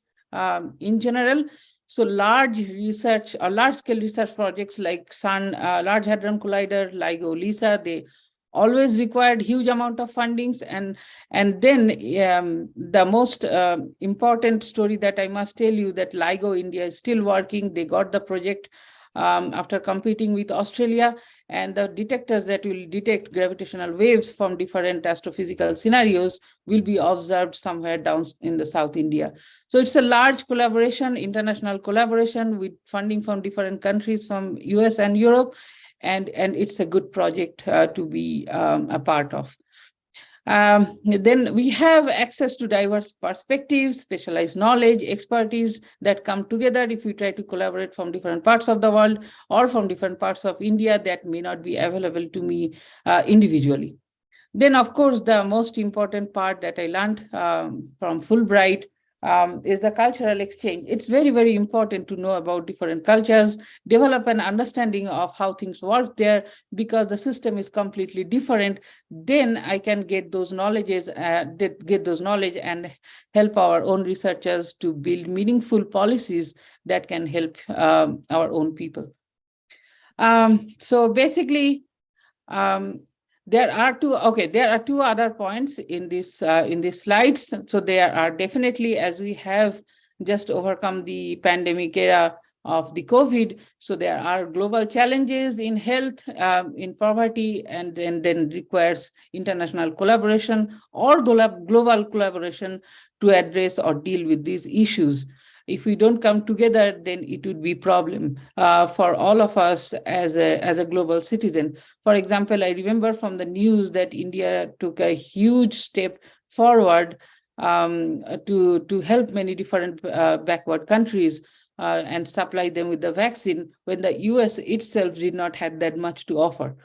in general. So large research or large-scale research projects like CERN, Large Hadron Collider, LIGO, LISA, they always required huge amount of fundings. And then the most important story that I must tell you, that LIGO India is still working. They got the project after competing with Australia, and the detectors that will detect gravitational waves from different astrophysical scenarios will be observed somewhere down in the South India. So it's a large collaboration, international collaboration with funding from different countries from US and Europe, and it's a good project to be a part of. Then we have access to diverse perspectives, specialized knowledge, expertise that come together if we try to collaborate from different parts of the world or from different parts of India that may not be available to me individually. Then, of course, the most important part that I learned from Fulbright is the cultural exchange. It's very, very important to know about different cultures, develop an understanding of how things work there, because the system is completely different. Then I can get those knowledges, and help our own researchers to build meaningful policies that can help our own people. So basically, there are two other points in these slides. So there are definitely, as we have just overcome the pandemic era of the COVID, so there are global challenges in health, in poverty, and then requires international collaboration or global collaboration to address or deal with these issues. If we don't come together, then it would be a problem for all of us as a global citizen. For example, I remember from the news that India took a huge step forward to help many different backward countries and supply them with the vaccine, when the US itself did not have that much to offer.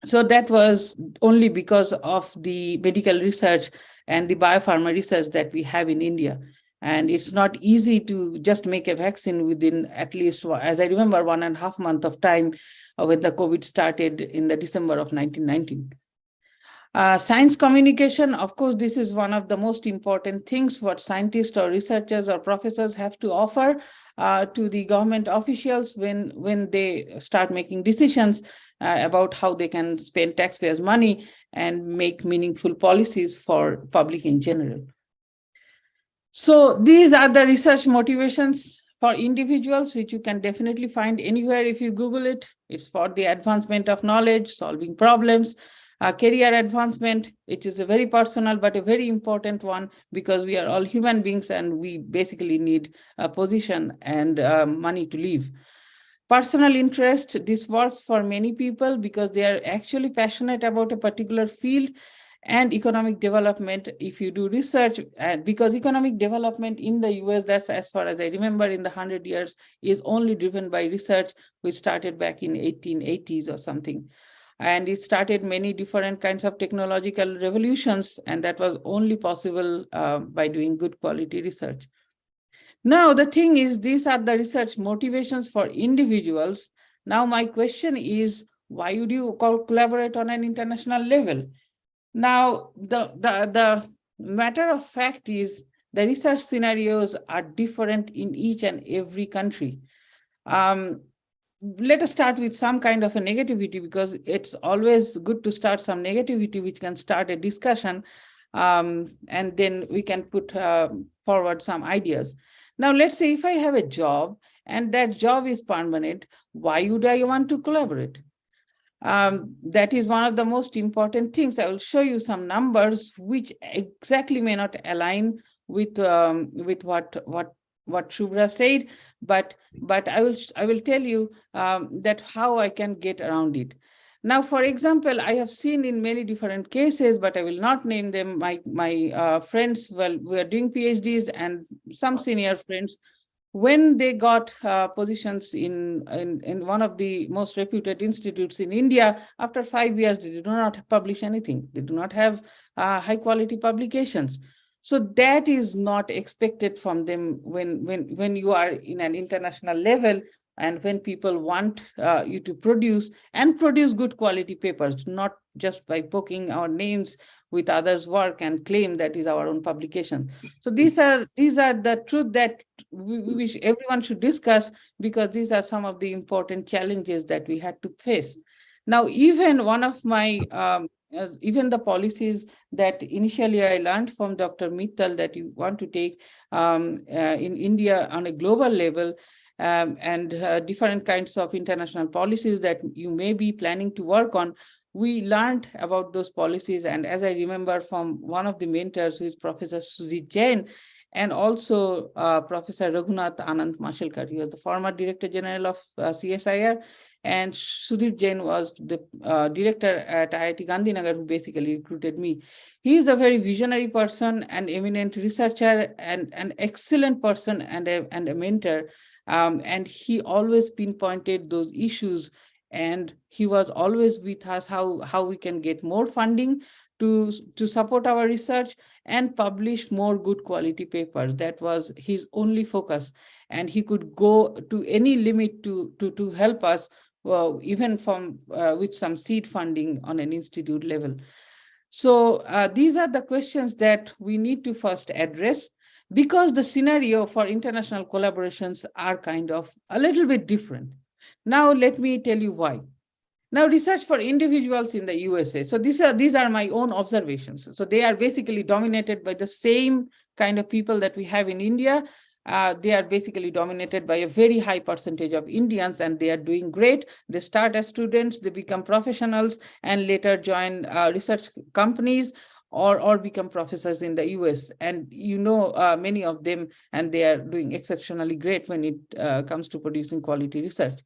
So that was only because of the medical research and the biopharma research that we have in India. And it's not easy to just make a vaccine within at least, as I remember, 1.5 months of time when the COVID started in the December of 1919. Science communication, of course, this is one of the most important things what scientists or researchers or professors have to offer to the government officials when they start making decisions about how they can spend taxpayers' money and make meaningful policies for public in general. So these are the research motivations for individuals, which you can definitely find anywhere if you Google it. It's for the advancement of knowledge, solving problems, career advancement. It is a very personal but a very important one because we are all human beings and we basically need a position and money to live. Personal interest, this works for many people because they are actually passionate about a particular field. And economic development, if you do research, because economic development in the US, that's as far as I remember in the 100 years, is only driven by research, which started back in 1880s or something. And it started many different kinds of technological revolutions, and that was only possible by doing good quality research. Now, the thing is, these are the research motivations for individuals. Now, my question is, why would you collaborate on an international level? Now, the matter of fact is the research scenarios are different in each and every country. Let us start with some kind of a negativity because it's always good to start some negativity which can start a discussion and then we can put forward some ideas. Now, let's say if I have a job and that job is permanent, why would I want to collaborate? That is one of the most important things. I will show you some numbers which exactly may not align with what Shubhra said, but I will tell you that how I can get around it. Now, for example, I have seen in many different cases, but I will not name them. My friends, well, we are doing PhDs and some senior friends. When they got positions in one of the most reputed institutes in India, after 5 years, they do not publish anything. They do not have high quality publications. So that is not expected from them when you are in an international level and when people want you to produce good quality papers, not just by poking our names with others' work and claim that is our own publication. So these are the truth that everyone should discuss because these are some of the important challenges that we had to face. Now, even one of my even the policies that initially I learned from Dr. Mittal that you want to take in India on a global level and different kinds of international policies that you may be planning to work on, we learned about those policies. And as I remember from one of the mentors, who is Professor Sudhir Jain, and also Professor Raghunath Anand Mashelkar. He was the former Director General of CSIR, and Sudhir Jain was the director at IIT Gandhinagar, who basically recruited me. He is a very visionary person, an eminent researcher, and an excellent person and a mentor. And he always pinpointed those issues, and he was always with us how we can get more funding to support our research and publish more good quality papers. That was his only focus, and he could go to any limit to help us, even from with some seed funding on an institute level. So these are the questions that we need to first address, because the scenario for international collaborations are kind of a little bit different. Now, let me tell you why. Now, research for individuals in the USA. So these are my own observations. So they are basically dominated by the same kind of people that we have in India. They are basically dominated by a very high percentage of Indians, and they are doing great. They start as students, they become professionals, and later join research companies or become professors in the US. And you know many of them, and they are doing exceptionally great when it comes to producing quality research.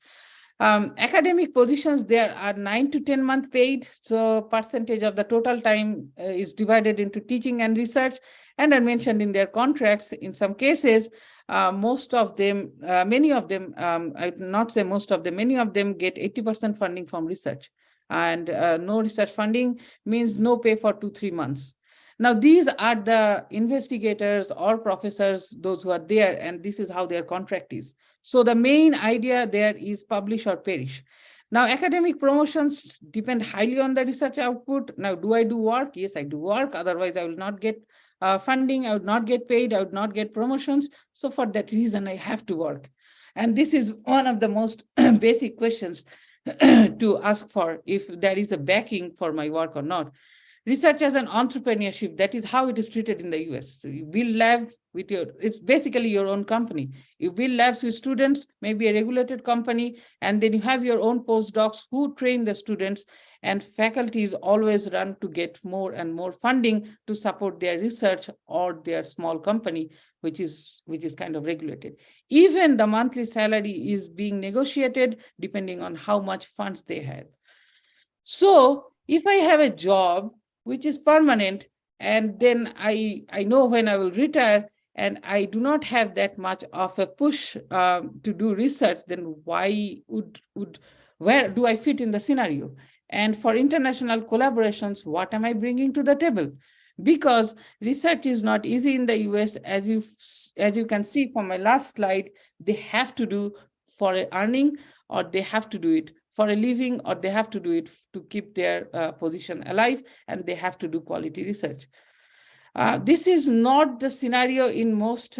Academic positions, there are 9 to 10 month paid. So percentage of the total time is divided into teaching and research, and are mentioned in their contracts. In some cases, most of them, many of them, I would not say most of them, many of them get 80% funding from research. and no research funding means no pay for 2-3 months. Now, these are the investigators or professors, those who are there, and this is how their contract is. So the main idea there is publish or perish. Now, academic promotions depend highly on the research output. Now, do I do work? Yes, I do work. Otherwise, I will not get funding. I would not get paid. I would not get promotions. So for that reason, I have to work. And this is one of the most basic questions to ask for, if there is a backing for my work or not. Research as an entrepreneurship, that is how it is treated in the US. So you build lab with it's basically your own company. You build labs with students, maybe a regulated company, and then you have your own postdocs who train the students, and faculties always run to get more and more funding to support their research or their small company, which is kind of regulated. Even the monthly salary is being negotiated depending on how much funds they have. So if I have a job which is permanent, and then I know when I will retire, and I do not have that much of a push to do research, then why where do I fit in the scenario? And for international collaborations, what am I bringing to the table? Because research is not easy in the US, as you can see from my last slide. They have to do for earning, or they have to do it for a living, or they have to do it to keep their position alive, and they have to do quality research. This is not the scenario in most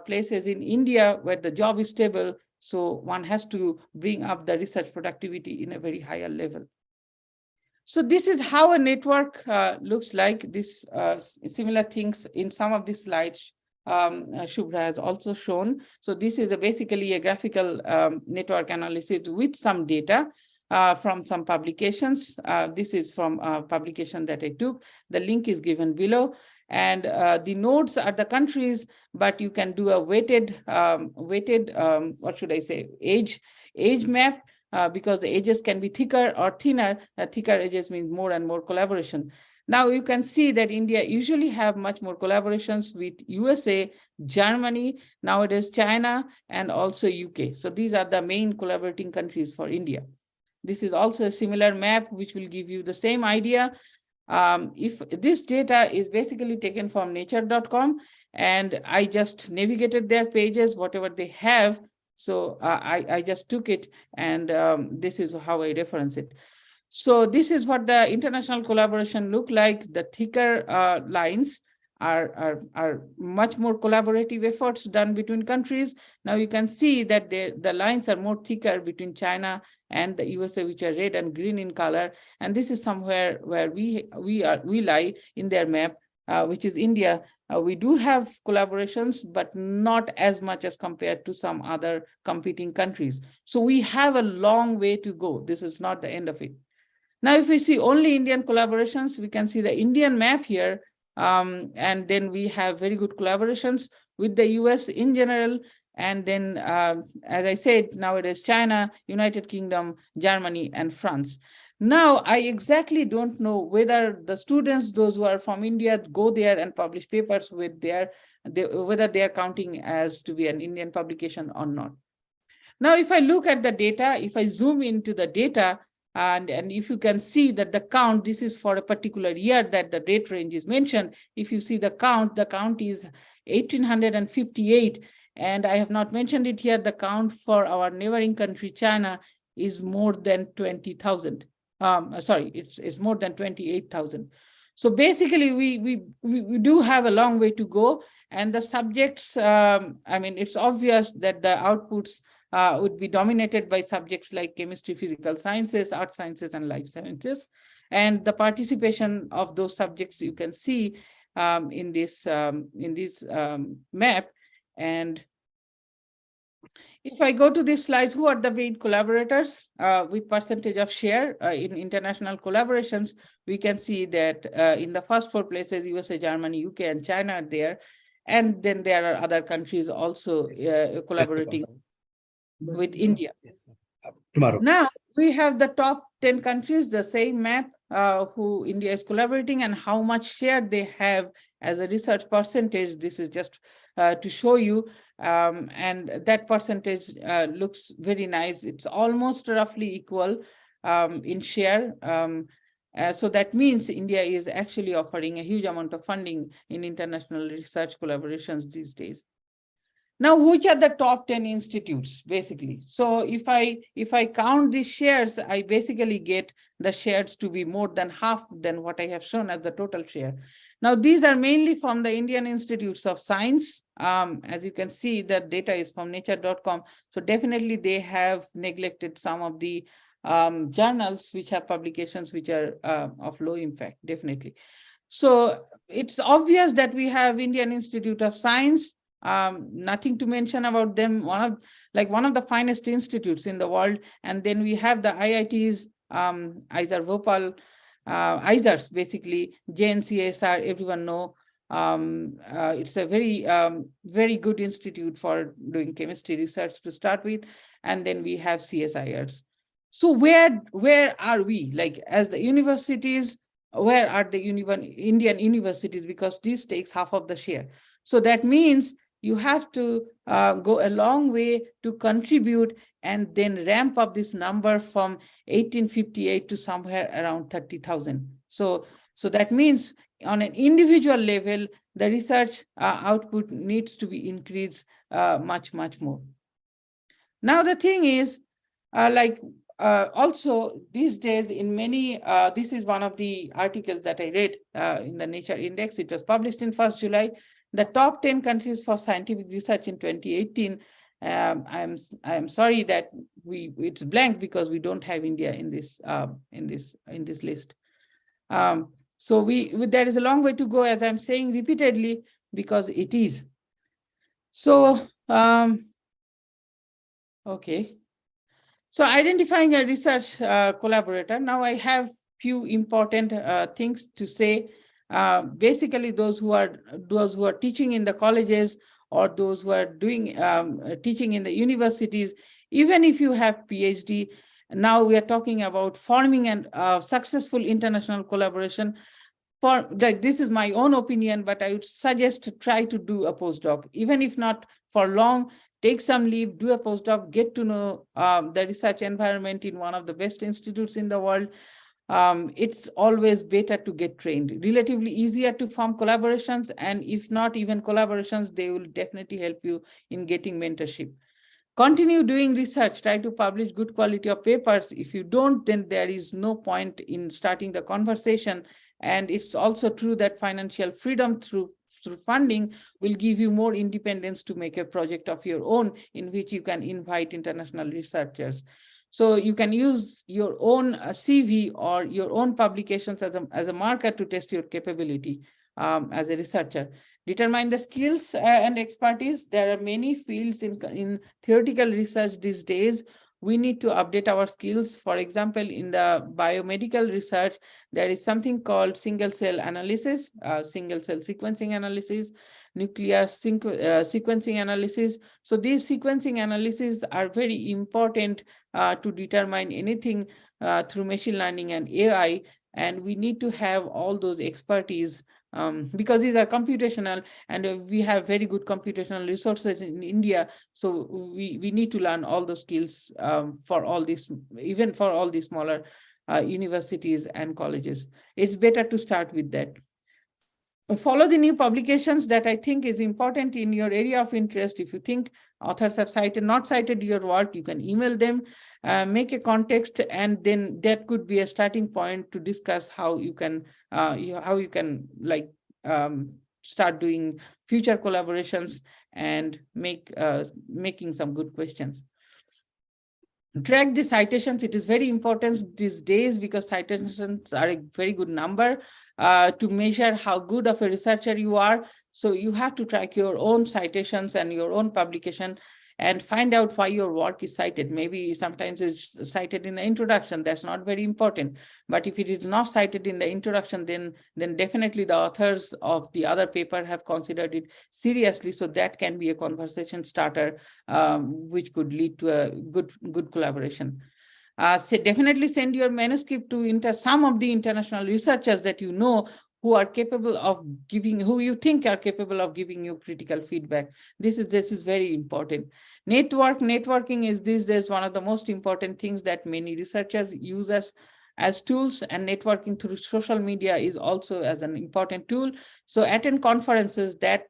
places in India where the job is stable, so one has to bring up the research productivity in a very higher level. So this is how a network looks like. This similar things in some of these slides Shubhra has also shown. So this is basically a graphical network analysis with some data from some publications. This is from a publication that I took. The link is given below. And the nodes are the countries, but you can do a weighted, what should I say, age map, because the edges can be thicker or thinner. Thicker edges means more and more collaboration. Now you can see that India usually have much more collaborations with USA, Germany, nowadays China, and also UK. So these are the main collaborating countries for India. This is also a similar map, which will give you the same idea. If this data is basically taken from nature.com, and I just navigated their pages, whatever they have. So I just took it, and this is how I reference it. So this is what the international collaboration look like. The thicker lines are much more collaborative efforts done between countries. Now you can see that the lines are more thicker between China and the USA, which are red and green in color. And this is somewhere where we lie in their map, which is India. We do have collaborations, but not as much as compared to some other competing countries. So we have a long way to go. This is not the end of it. Now, if we see only Indian collaborations, we can see the Indian map here. And then we have very good collaborations with the US in general. And then, as I said, nowadays, China, United Kingdom, Germany, and France. Now, I exactly don't know whether the students, those who are from India, go there and publish papers with whether they are counting as to be an Indian publication or not. Now, if I look at the data, if I zoom into the data, and if you can see that the count, this is for a particular year that the date range is mentioned. If you see the count is 1,858. And I have not mentioned it here, the count for our neighboring country, China, is more than 20,000. Sorry, it's more than 28,000. So basically, we do have a long way to go. And the subjects, I mean, it's obvious that the outputs would be dominated by subjects like chemistry, physical sciences, art sciences, and life sciences. And the participation of those subjects you can see in this map. And if I go to these slides, who are the main collaborators with percentage of share in international collaborations, we can see that in the first 4 places, USA, Germany, UK, and China are there. And then there are other countries also collaborating with India. Tomorrow. Now we have the top 10 countries, the same map, who India is collaborating and how much share they have as a research percentage. This is just to show you. And that percentage looks very nice. It's almost roughly equal. in share. So that means India is actually offering a huge amount of funding in international research collaborations these days. Now, which are the top 10 institutes, basically? So if I count these shares, I basically get the shares to be more than half than what I have shown as the total share. Now, these are mainly from the Indian Institutes of Science. As you can see, that data is from nature.com. So definitely they have neglected some of the journals which have publications which are of low impact, definitely. So it's obvious that we have Indian Institute of Science. Nothing to mention about them, one of the finest institutes in the world. And then we have the IITs, IISER Bhopal, IISERs, basically, JNCSR, everyone know. It's a very good institute for doing chemistry research to start with. And then we have CSIRs. So where are we? Like, as the universities, where are the Indian universities? Because this takes half of the share. So that means you have to go a long way to contribute and then ramp up this number from 1858 to somewhere around 30,000. So that means on an individual level, the research output needs to be increased much more. Now, the thing is, also these days in many, this is one of the articles that I read in the Nature Index. It was published in 1st July. The top 10 countries for scientific research in 2018. I'm sorry that it's blank because we don't have India in this list. So there is a long way to go, as I'm saying repeatedly, because it is. So okay. So identifying a research collaborator. Now I have few important things to say. Basically, those who are teaching in the colleges or those who are doing teaching in the universities, even if you have PhD, now we are talking about forming a successful international collaboration. This is my own opinion, but I would suggest to try to do a postdoc, even if not for long. Take some leave, do a postdoc, get to know the research environment in one of the best institutes in the world. It's always better to get trained. Relatively easier to form collaborations, and if not even collaborations, they will definitely help you in getting mentorship. Continue doing research, try to publish good quality of papers. If you don't, then there is no point in starting the conversation. And it's also true that financial freedom through funding will give you more independence to make a project of your own in which you can invite international researchers. So you can use your own CV or your own publications as a marker to test your capability as a researcher. Determine the skills and expertise. There are many fields in theoretical research these days. We need to update our skills. For example, in the biomedical research, there is something called single cell analysis, single cell sequencing analysis, nuclear sequencing analysis. So these sequencing analyses are very important to determine anything through machine learning and AI. And we need to have all those expertise because these are computational, and we have very good computational resources in India. So we need to learn all those skills for all these, even for all these smaller universities and colleges. It's better to start with that. Follow the new publications that I think is important in your area of interest. If you think authors have not cited your work, you can email them, make a context, and then that could be a starting point to discuss how you can start doing future collaborations and making some good questions. Track the citations. It is very important these days because citations are a very good number to measure how good of a researcher you are. So you have to track your own citations and your own publication and find out why your work is cited. Maybe sometimes it's cited in the introduction. That's not very important. But if it is not cited in the introduction, then definitely the authors of the other paper have considered it seriously. So that can be a conversation starter, which could lead to a good collaboration. So definitely send your manuscript to some of the international researchers that you know who are capable of who you think are capable of giving you critical feedback. This is very important. Networking is these days one of the most important things that many researchers use as tools, and networking through social media is also as an important tool. So attend conferences. That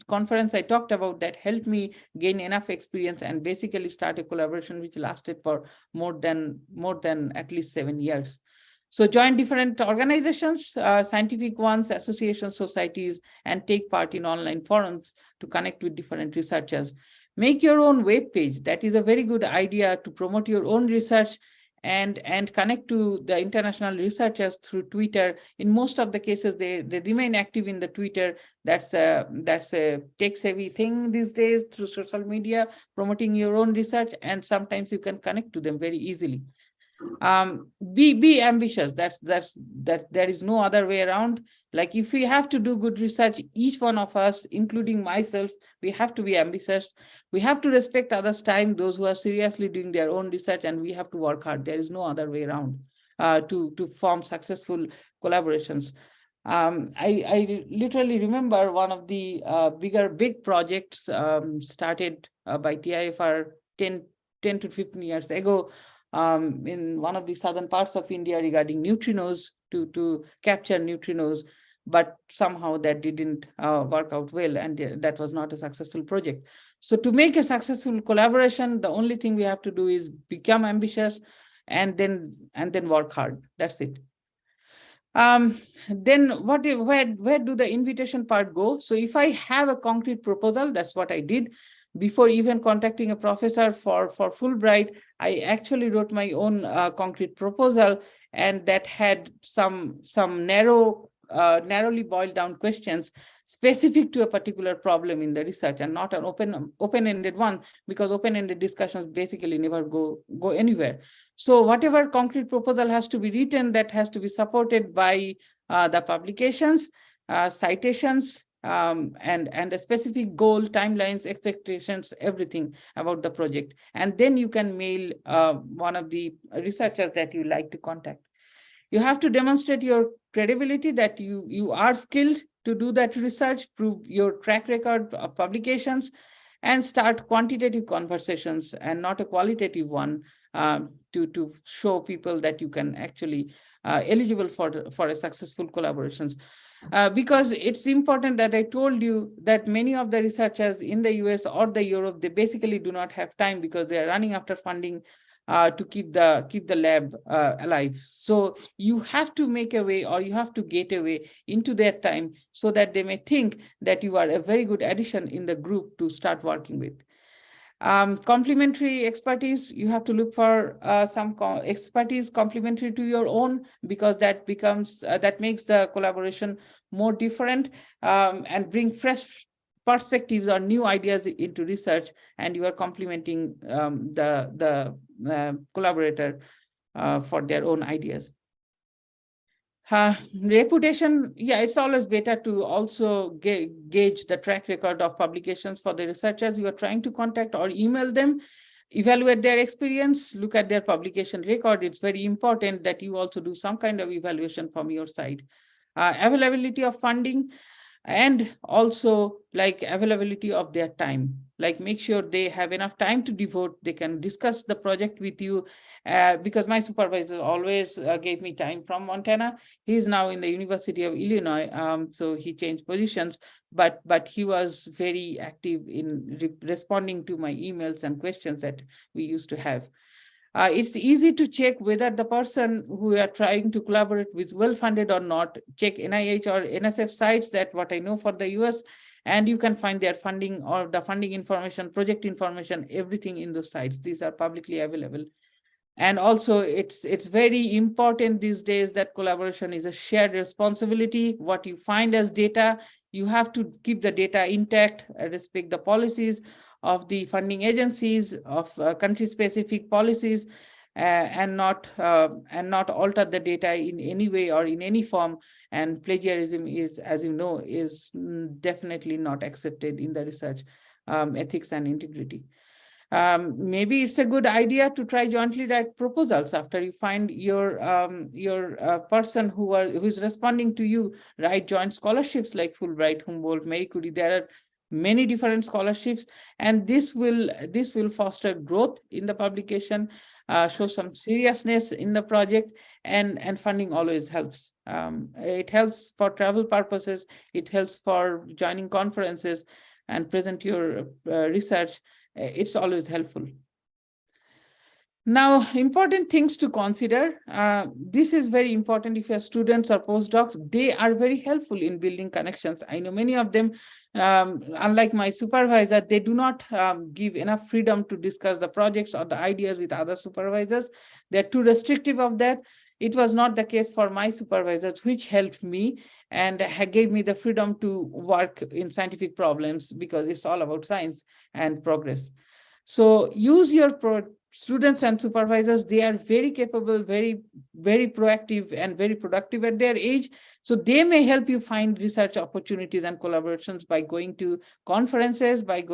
conference I talked about that helped me gain enough experience and basically start a collaboration which lasted for more than at least 7 years. So join different organizations, scientific ones, associations, societies, and take part in online forums to connect with different researchers. Make your own web page. That is a very good idea to promote your own research and connect to the international researchers through Twitter. In most of the cases, they remain active in the Twitter. That's a tech-savvy thing these days through social media, promoting your own research, and sometimes you can connect to them very easily. Be ambitious. That there is no other way around. Like if we have to do good research, each one of us, including myself, we have to be ambitious. We have to respect others' time, those who are seriously doing their own research, and we have to work hard. There is no other way around to form successful collaborations. I literally remember one of the big projects started by TIFR 10 to 15 years ago in one of the southern parts of India regarding neutrinos to capture neutrinos, but somehow that didn't work out well, and that was not a successful project. So to make a successful collaboration, the only thing we have to do is become ambitious and then work hard. That's it. Then where do the invitation part go? So if I have a concrete proposal, that's what I did. Before even contacting a professor for Fulbright, I actually wrote my own concrete proposal, and that had some narrowly boiled down questions specific to a particular problem in the research, and not an open-ended one, because open-ended discussions basically never go anywhere. So whatever concrete proposal has to be written, that has to be supported by the publications, citations, and a specific goal, timelines, expectations, everything about the project. And then you can mail one of the researchers that you like to contact. You have to demonstrate your credibility, that you are skilled to do that research, prove your track record of publications, and start quantitative conversations and not a qualitative one to show people that you can actually eligible for a successful collaborations. Because it's important that I told you that many of the researchers in the US or the Europe, they basically do not have time because they are running after funding to keep the lab alive. So you have to make a way, or you have to get a way into their time, so that they may think that you are a very good addition in the group to start working with. Complementary expertise, you have to look for some expertise complementary to your own, because that becomes that makes the collaboration more different and bring fresh perspectives or new ideas into research, and you are complementing the collaborator for their own ideas. Reputation, yeah, it's always better to also gauge the track record of publications for the researchers you are trying to contact, or email them, evaluate their experience, look at their publication record. It's very important that you also do some kind of evaluation from your side. Availability of funding, and also like availability of their time. Like make sure they have enough time to devote, they can discuss the project with you, because my supervisor always gave me time from Montana. He is now in the University of Illinois, so he changed positions, but he was very active in responding to my emails and questions that we used to have. It's easy to check whether the person who are trying to collaborate with well-funded or not. Check NIH or NSF sites, that what I know for the US, and you can find their funding or the funding information, project information, everything in those sites. These are publicly available. And also it's very important these days that collaboration is a shared responsibility. What you find as data, you have to keep the data intact, respect the policies of the funding agencies, of country-specific policies, and not alter the data in any way or in any form. And plagiarism is, as you know, is definitely not accepted in the research ethics and integrity. Maybe it's a good idea to try jointly write proposals after you find your person who is responding to you. Write joint scholarships like Fulbright, Humboldt, Marie Curie. There are many different scholarships, and this will foster growth in the publication, show some seriousness in the project, and funding always helps. It helps for travel purposes, it helps for joining conferences and present your research. It's always helpful. Now, important things to consider. This is very important if you're students or postdocs. They are very helpful in building connections. I know many of them, unlike my supervisor, they do not give enough freedom to discuss the projects or the ideas with other supervisors. They're too restrictive of that. It was not the case for my supervisors, which helped me and gave me the freedom to work in scientific problems, because it's all about science and progress. So use your students and supervisors. They are very capable, very proactive, and very productive at their age. So they may help you find research opportunities and collaborations by going to conferences, by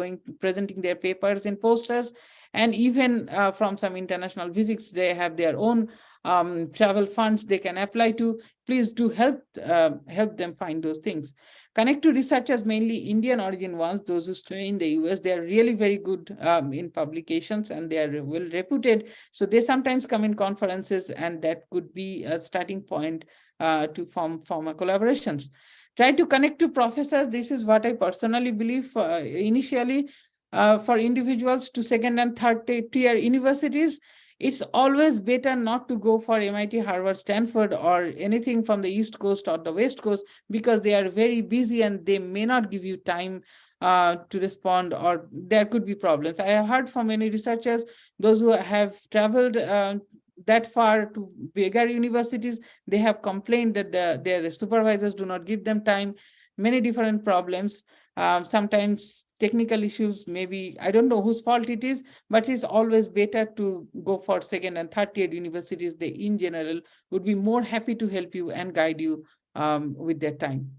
presenting their papers in posters, and even from some international visits. They have their own travel funds they can apply to. Please do help them find those things. Connect to researchers, mainly Indian origin ones, those who stay in the US. They are really very good in publications, and they are well reputed. So they sometimes come in conferences, and that could be a starting point to form collaborations. Try to connect to professors. This is what I personally believe initially. For individuals to second and third tier universities, it's always better not to go for MIT, Harvard, Stanford, or anything from the East Coast or the West Coast, because they are very busy and they may not give you time to respond, or there could be problems. I have heard from many researchers, those who have traveled that far to bigger universities, they have complained that their supervisors do not give them time, many different problems. Sometimes technical issues, maybe, I don't know whose fault it is, but it's always better to go for second and third tier universities. They, in general, would be more happy to help you and guide you with their time.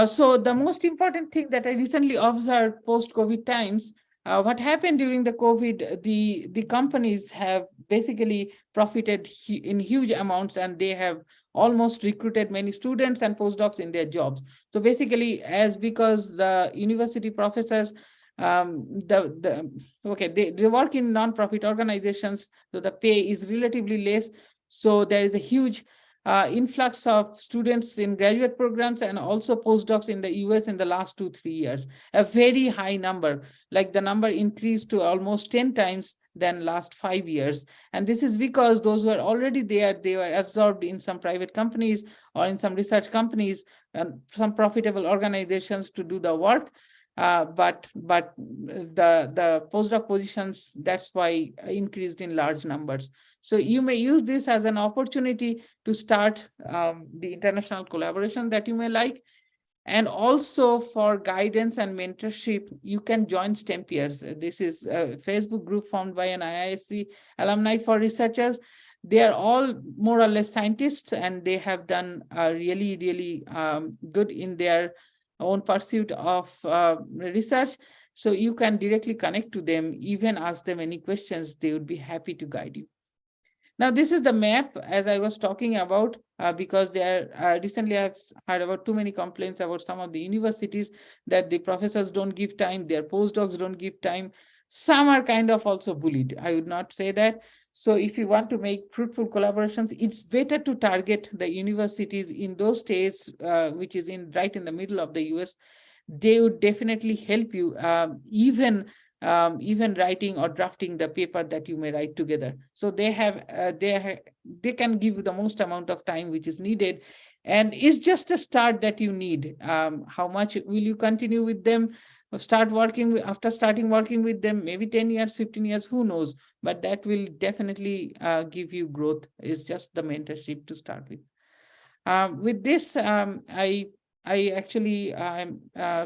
So the most important thing that I recently observed post-COVID times, what happened during the COVID, the companies have basically profited in huge amounts, and they have almost recruited many students and postdocs in their jobs. So basically, because the university professors, they work in non-profit organizations, so the pay is relatively less. So there is a huge influx of students in graduate programs and also postdocs in the US in the last 2-3 years, a very high number. Like the number increased to almost 10 times than last 5 years. And this is because those who are already there, they were absorbed in some private companies or in some research companies and some profitable organizations to do the work. But the postdoc positions, that's why increased in large numbers. So you may use this as an opportunity to start the international collaboration that you may like. And also for guidance and mentorship, you can join STEM peers. This is a Facebook group formed by an IISc alumni for researchers. They are all more or less scientists, and they have done really, really good in their own pursuit of research. So you can directly connect to them, even ask them any questions. They would be happy to guide you. Now, this is the map, as I was talking about, because recently I've heard about too many complaints about some of the universities that the professors don't give time, their postdocs don't give time. Some are kind of also bullied. I would not say that. So if you want to make fruitful collaborations, it's better to target the universities in those states, which is right in the middle of the US. They would definitely help you, even writing or drafting the paper that you may write together. So they can give you the most amount of time which is needed, and it's just a start that you need. How much will you continue with them? After starting working with them, maybe 10 years, 15 years, who knows? But that will definitely give you growth. It's just the mentorship to start with. With this, I'm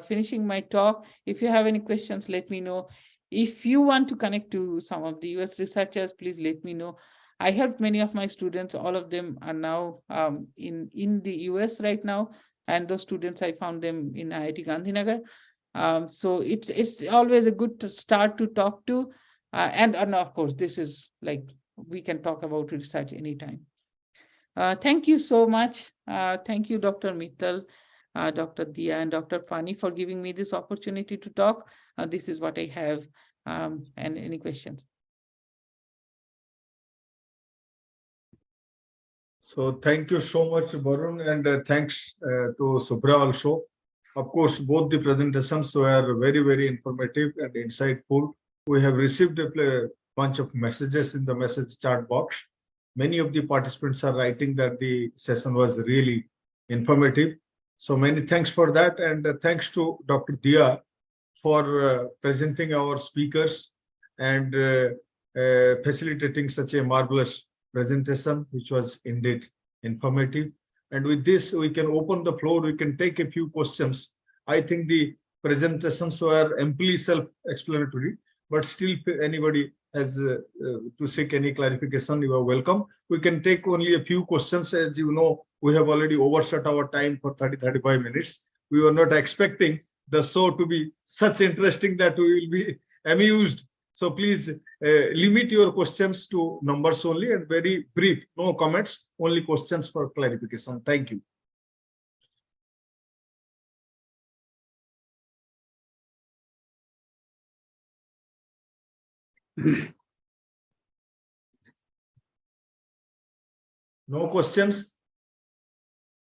finishing my talk. If you have any questions, let me know. If you want to connect to some of the US researchers, please let me know. I helped many of my students. All of them are now in the US right now. And those students, I found them in IIT Gandhinagar. So it's always a good start to talk to. And of course, this is like, we can talk about research anytime. Thank you so much. Thank you, Dr. Mittal. Dr. Dia and Dr. Pani for giving me this opportunity to talk. This is what I have. And any questions? So thank you so much, Varun, and thanks to Subra also. Of course, both the presentations were very, very informative and insightful. We have received a bunch of messages in the message chat box. Many of the participants are writing that the session was really informative. So many thanks for that, and thanks to Dr. Dia for presenting our speakers and facilitating such a marvelous presentation, which was indeed informative. And with this, we can open the floor. We can take a few questions. I think the presentations were amply self-explanatory, but still, if anybody has to seek any clarification, you are welcome. We can take only a few questions. As you know, we have already overshot our time for 30-35 minutes. We were not expecting the show to be such interesting that we will be amused. So please limit your questions to numbers only and very brief, no comments, only questions for clarification. Thank you. No questions.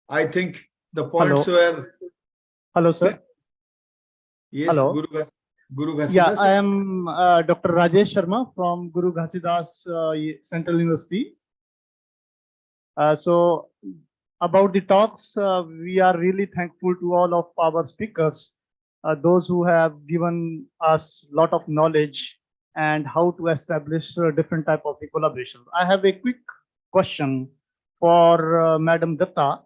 I think the points were. Hello, sir. Yes, Hello. Guru Ghasidas. Yeah, I am Dr. Rajesh Sharma from Guru Ghasidas Central University. So about the talks, we are really thankful to all of our speakers, those who have given us a lot of knowledge and how to establish different type of collaboration. I have a quick question for Madam Datta.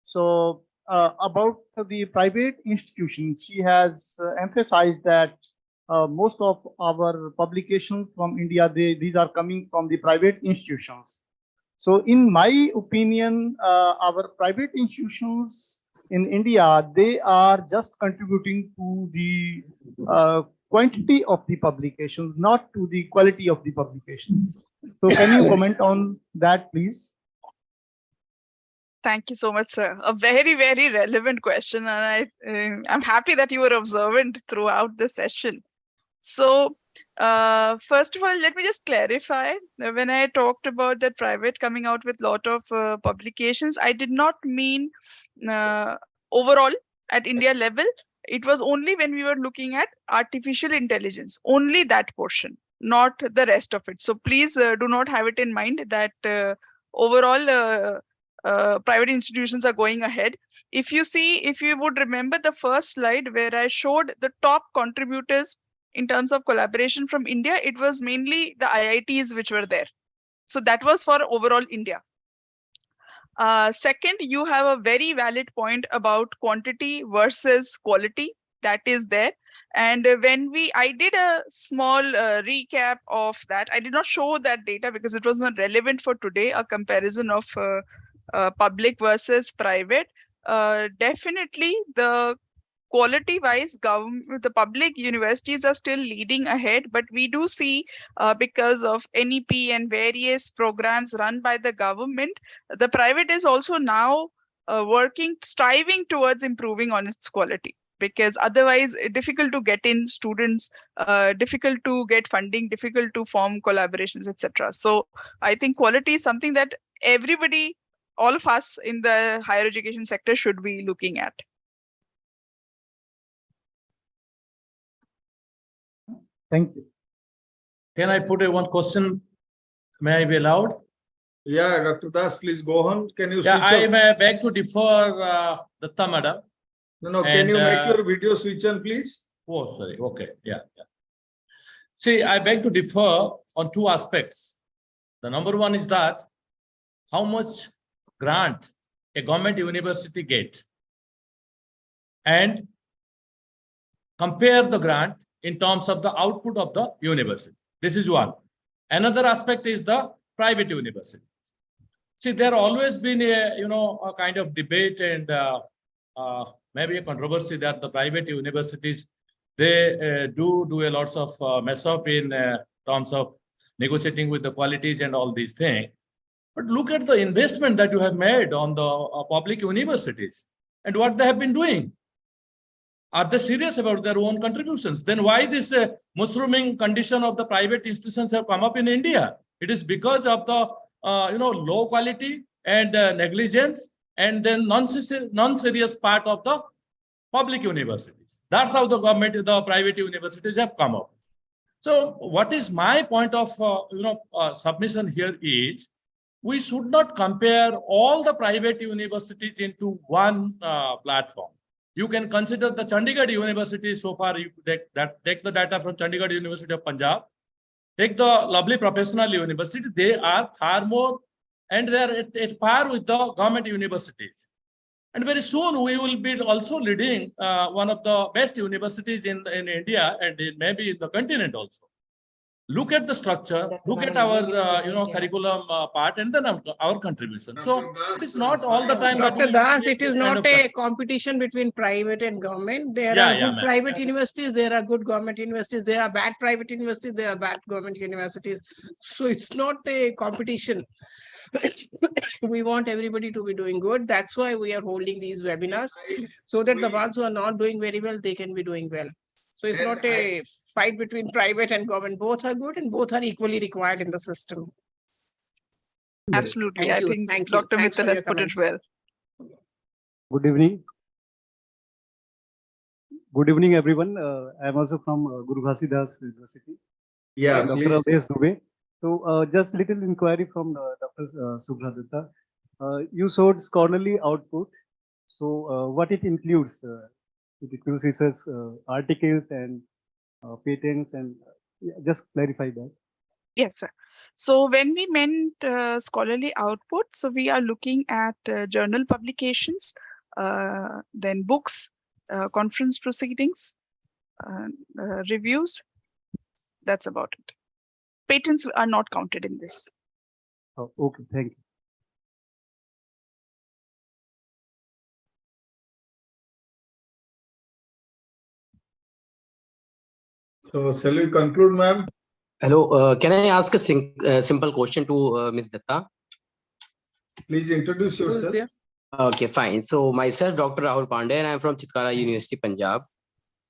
So about the private institutions, she has emphasized that most of our publications from India, these are coming from the private institutions. So in my opinion, our private institutions in India, they are just contributing to the quantity of the publications, not to the quality of the publications. So can you comment on that, please? Thank you so much, sir. A very, very relevant question. And I'm happy that you were observant throughout the session. So first of all, let me just clarify. When I talked about that private coming out with a lot of publications, I did not mean overall at India level. It was only when we were looking at artificial intelligence, only that portion, not the rest of it. So please do not have it in mind that overall private institutions are going ahead. If you would remember the first slide where I showed the top contributors in terms of collaboration from India, it was mainly the IITs which were there. So that was for overall India. Second, you have a very valid point about quantity versus quality. That is there. And when I did a small recap of that, I did not show that data because it was not relevant for today, a comparison of public versus private. Definitely the quality wise, the public universities are still leading ahead, but we do see because of NEP and various programs run by the government, the private is also now striving towards improving on its quality, because otherwise difficult to get in students, difficult to get funding, difficult to form collaborations, etc. So I think quality is something that everybody, all of us in the higher education sector should be looking at. Thank you. Can I put one question? May I be allowed? Yeah, Dr. Das, please go on. Can you Yeah, switch I off? may beg to defer Datta madam. No, can you make your video switch on, please? Oh, sorry. Okay. Yeah. See, I beg to differ on two aspects. The number one is that how much grant a government university get, and compare the grant in terms of the output of the university. This is one. Another aspect is the private university. See, there always been a kind of debate and maybe a controversy that the private universities, they do a lots of mess up in terms of negotiating with the qualities and all these things. But look at the investment that you have made on the public universities. and what they have been doing. Are they serious about their own contributions? Then why this mushrooming condition of the private institutions have come up in India? It is because of the low quality and negligence, and then non-serious part of the public universities. That's how the private universities have come up. So what is my point of submission here is, we should not compare all the private universities into one platform. You can consider the Chandigarh University so far. You take the data from Chandigarh University of Punjab. Take the lovely professional university. They are far more, and they are at par with the government universities. And very soon we will be also leading one of the best universities in India and maybe in the continent also. Look at the structure, look at our curriculum part, and then our contribution. So it is not all the time. Dr. Das, it is not a competition between private and government. There are good private universities, there are good government universities, there are bad private universities, there are bad government universities. So it's not a competition. We want everybody to be doing good. That's why we are holding these webinars, so that the ones who are not doing very well, they can be doing well. So it's not a fight between private and government. Both are good and both are equally required in the system. Absolutely. Thank you. I think Thank you. Dr. Thanks Mittal for has your put it comments. well. Good evening. Good evening, everyone. I am also from Guru Ghasidas University. Yeah, Dr. please. Avdesh Dubey. So just little inquiry from Dr. Subhra Dutta. You showed scholarly output. So what it includes? It includes research articles and patents, and just clarify that. Yes, sir. So when we meant scholarly output, so we are looking at journal publications, then books, conference proceedings, reviews. That's about it. Patents are not counted in this. Oh, okay, thank you. So shall we conclude, ma'am? Hello, can I ask a simple question to Ms. Datta? Please introduce Who's yourself. there? Okay, fine. So myself, Dr. Rahul Pandey, and I'm from Chitkara University, Punjab.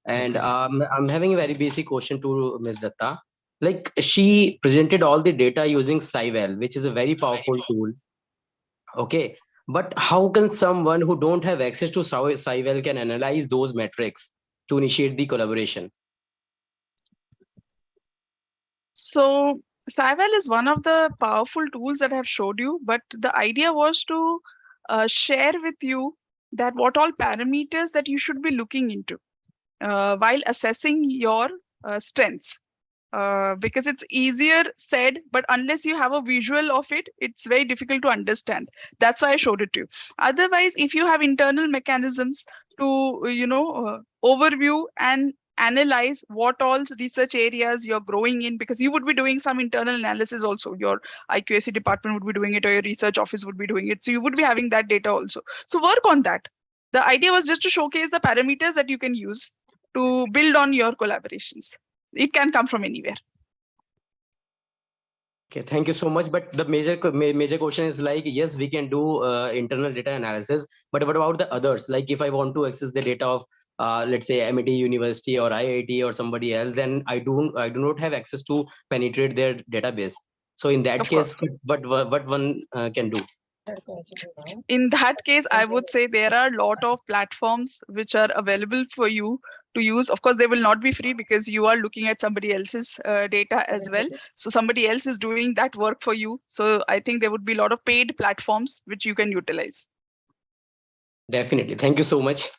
And I'm having a very basic question to Ms. Datta. Like, she presented all the data using SciVal, which is a very powerful tool. Okay, but how can someone who don't have access to SciVal can analyze those metrics to initiate the collaboration? So SciVal is one of the powerful tools that I have showed you, but the idea was to share with you that what all parameters that you should be looking into while assessing your strengths. Because it's easier said, but unless you have a visual of it, it's very difficult to understand. That's why I showed it to you. Otherwise, if you have internal mechanisms to, overview and analyze what all research areas you're growing in, because you would be doing some internal analysis also. Your IQAC department would be doing it, or your research office would be doing it. So you would be having that data also. So work on that. The idea was just to showcase the parameters that you can use to build on your collaborations. It can come from anywhere. Okay, thank you so much. But the major question is like, yes, we can do internal data analysis, but what about the others? Like, if I want to access the data of let's say MIT University or IIT or somebody else, then I do not have access to penetrate their database. So in that case, what one can do? In that case, I would say there are a lot of platforms which are available for you to use. Of course, they will not be free because you are looking at somebody else's data as well. So somebody else is doing that work for you. So I think there would be a lot of paid platforms which you can utilize. Definitely. Thank you so much.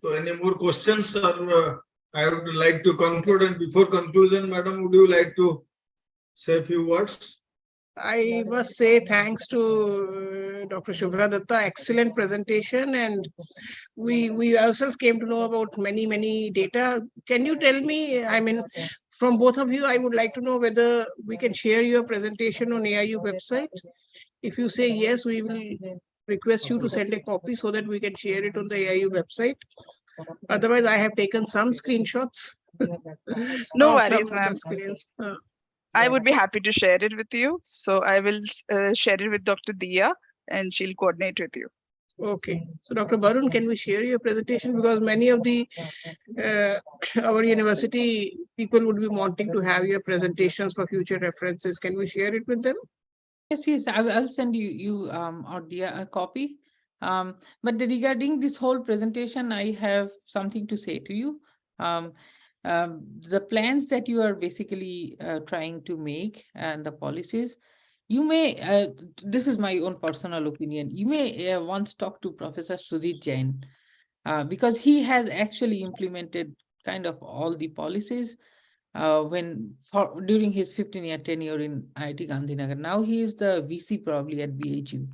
So any more questions, or I would like to conclude, and before conclusion, madam, would you like to say a few words? I must say thanks to Dr. Subhra Dutta, excellent presentation, and we ourselves came to know about many data. Can you tell me, I mean, from both of you, I would like to know whether we can share your presentation on AIU website. If you say yes, we will request you to send a copy so that we can share it on the AIU website. Otherwise, I have taken some screenshots. No of some worries, of the ma'am. screens. I would be happy to share it with you. So I will share it with Dr. Dia and she'll coordinate with you. Okay, so Dr. Barun, can we share your presentation? Because many of the our university people would be wanting to have your presentations for future references. Can we share it with them? Yes, I'll send you or a copy. But regarding this whole presentation, I have something to say to you. The plans that you are basically trying to make and the policies, you may, this is my own personal opinion, you may once talk to Professor Sudhir Jain, because he has actually implemented kind of all the policies during his 15-year tenure in IIT Gandhinagar. Now he is the VC probably at BHU.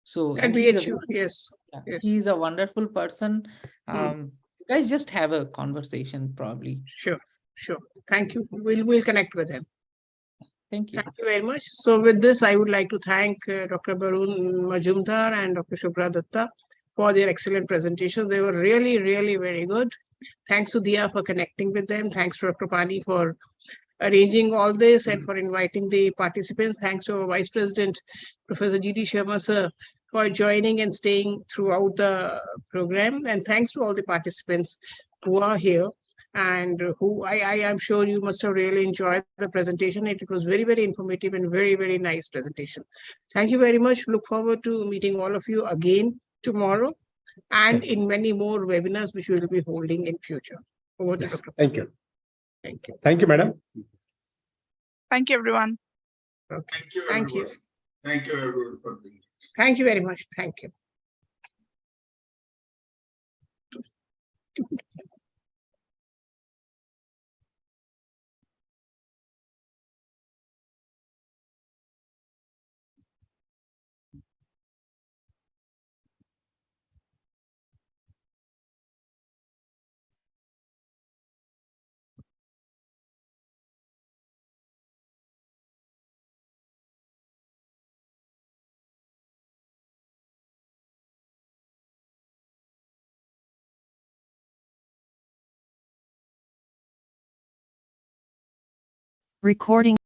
So At BHU, yes. Yes. He's a wonderful person. You guys just have a conversation probably. Sure. Thank you. We'll connect with him. Thank you. Thank you very much. So with this, I would like to thank Dr. Barun Majumdar and Dr. Shubhra Datta for their excellent presentations. They were really, really very good. Thanks to Dia for connecting with them. Thanks to Dr. Pani for arranging all this and for inviting the participants. Thanks to our Vice President, Professor G.D. Sharma sir, for joining and staying throughout the program. And thanks to all the participants who are here and who I am sure you must have really enjoyed the presentation. It was very, very informative and very, very nice presentation. Thank you very much. Look forward to meeting all of you again tomorrow and in many more webinars which we will be holding in future. Over to Dr. Thank you. Thank you. Thank you, madam. Thank you, everyone. Okay. Thank you. Thank you. Everyone. Thank you, everyone, for being here. Thank you very much. Thank you. Recording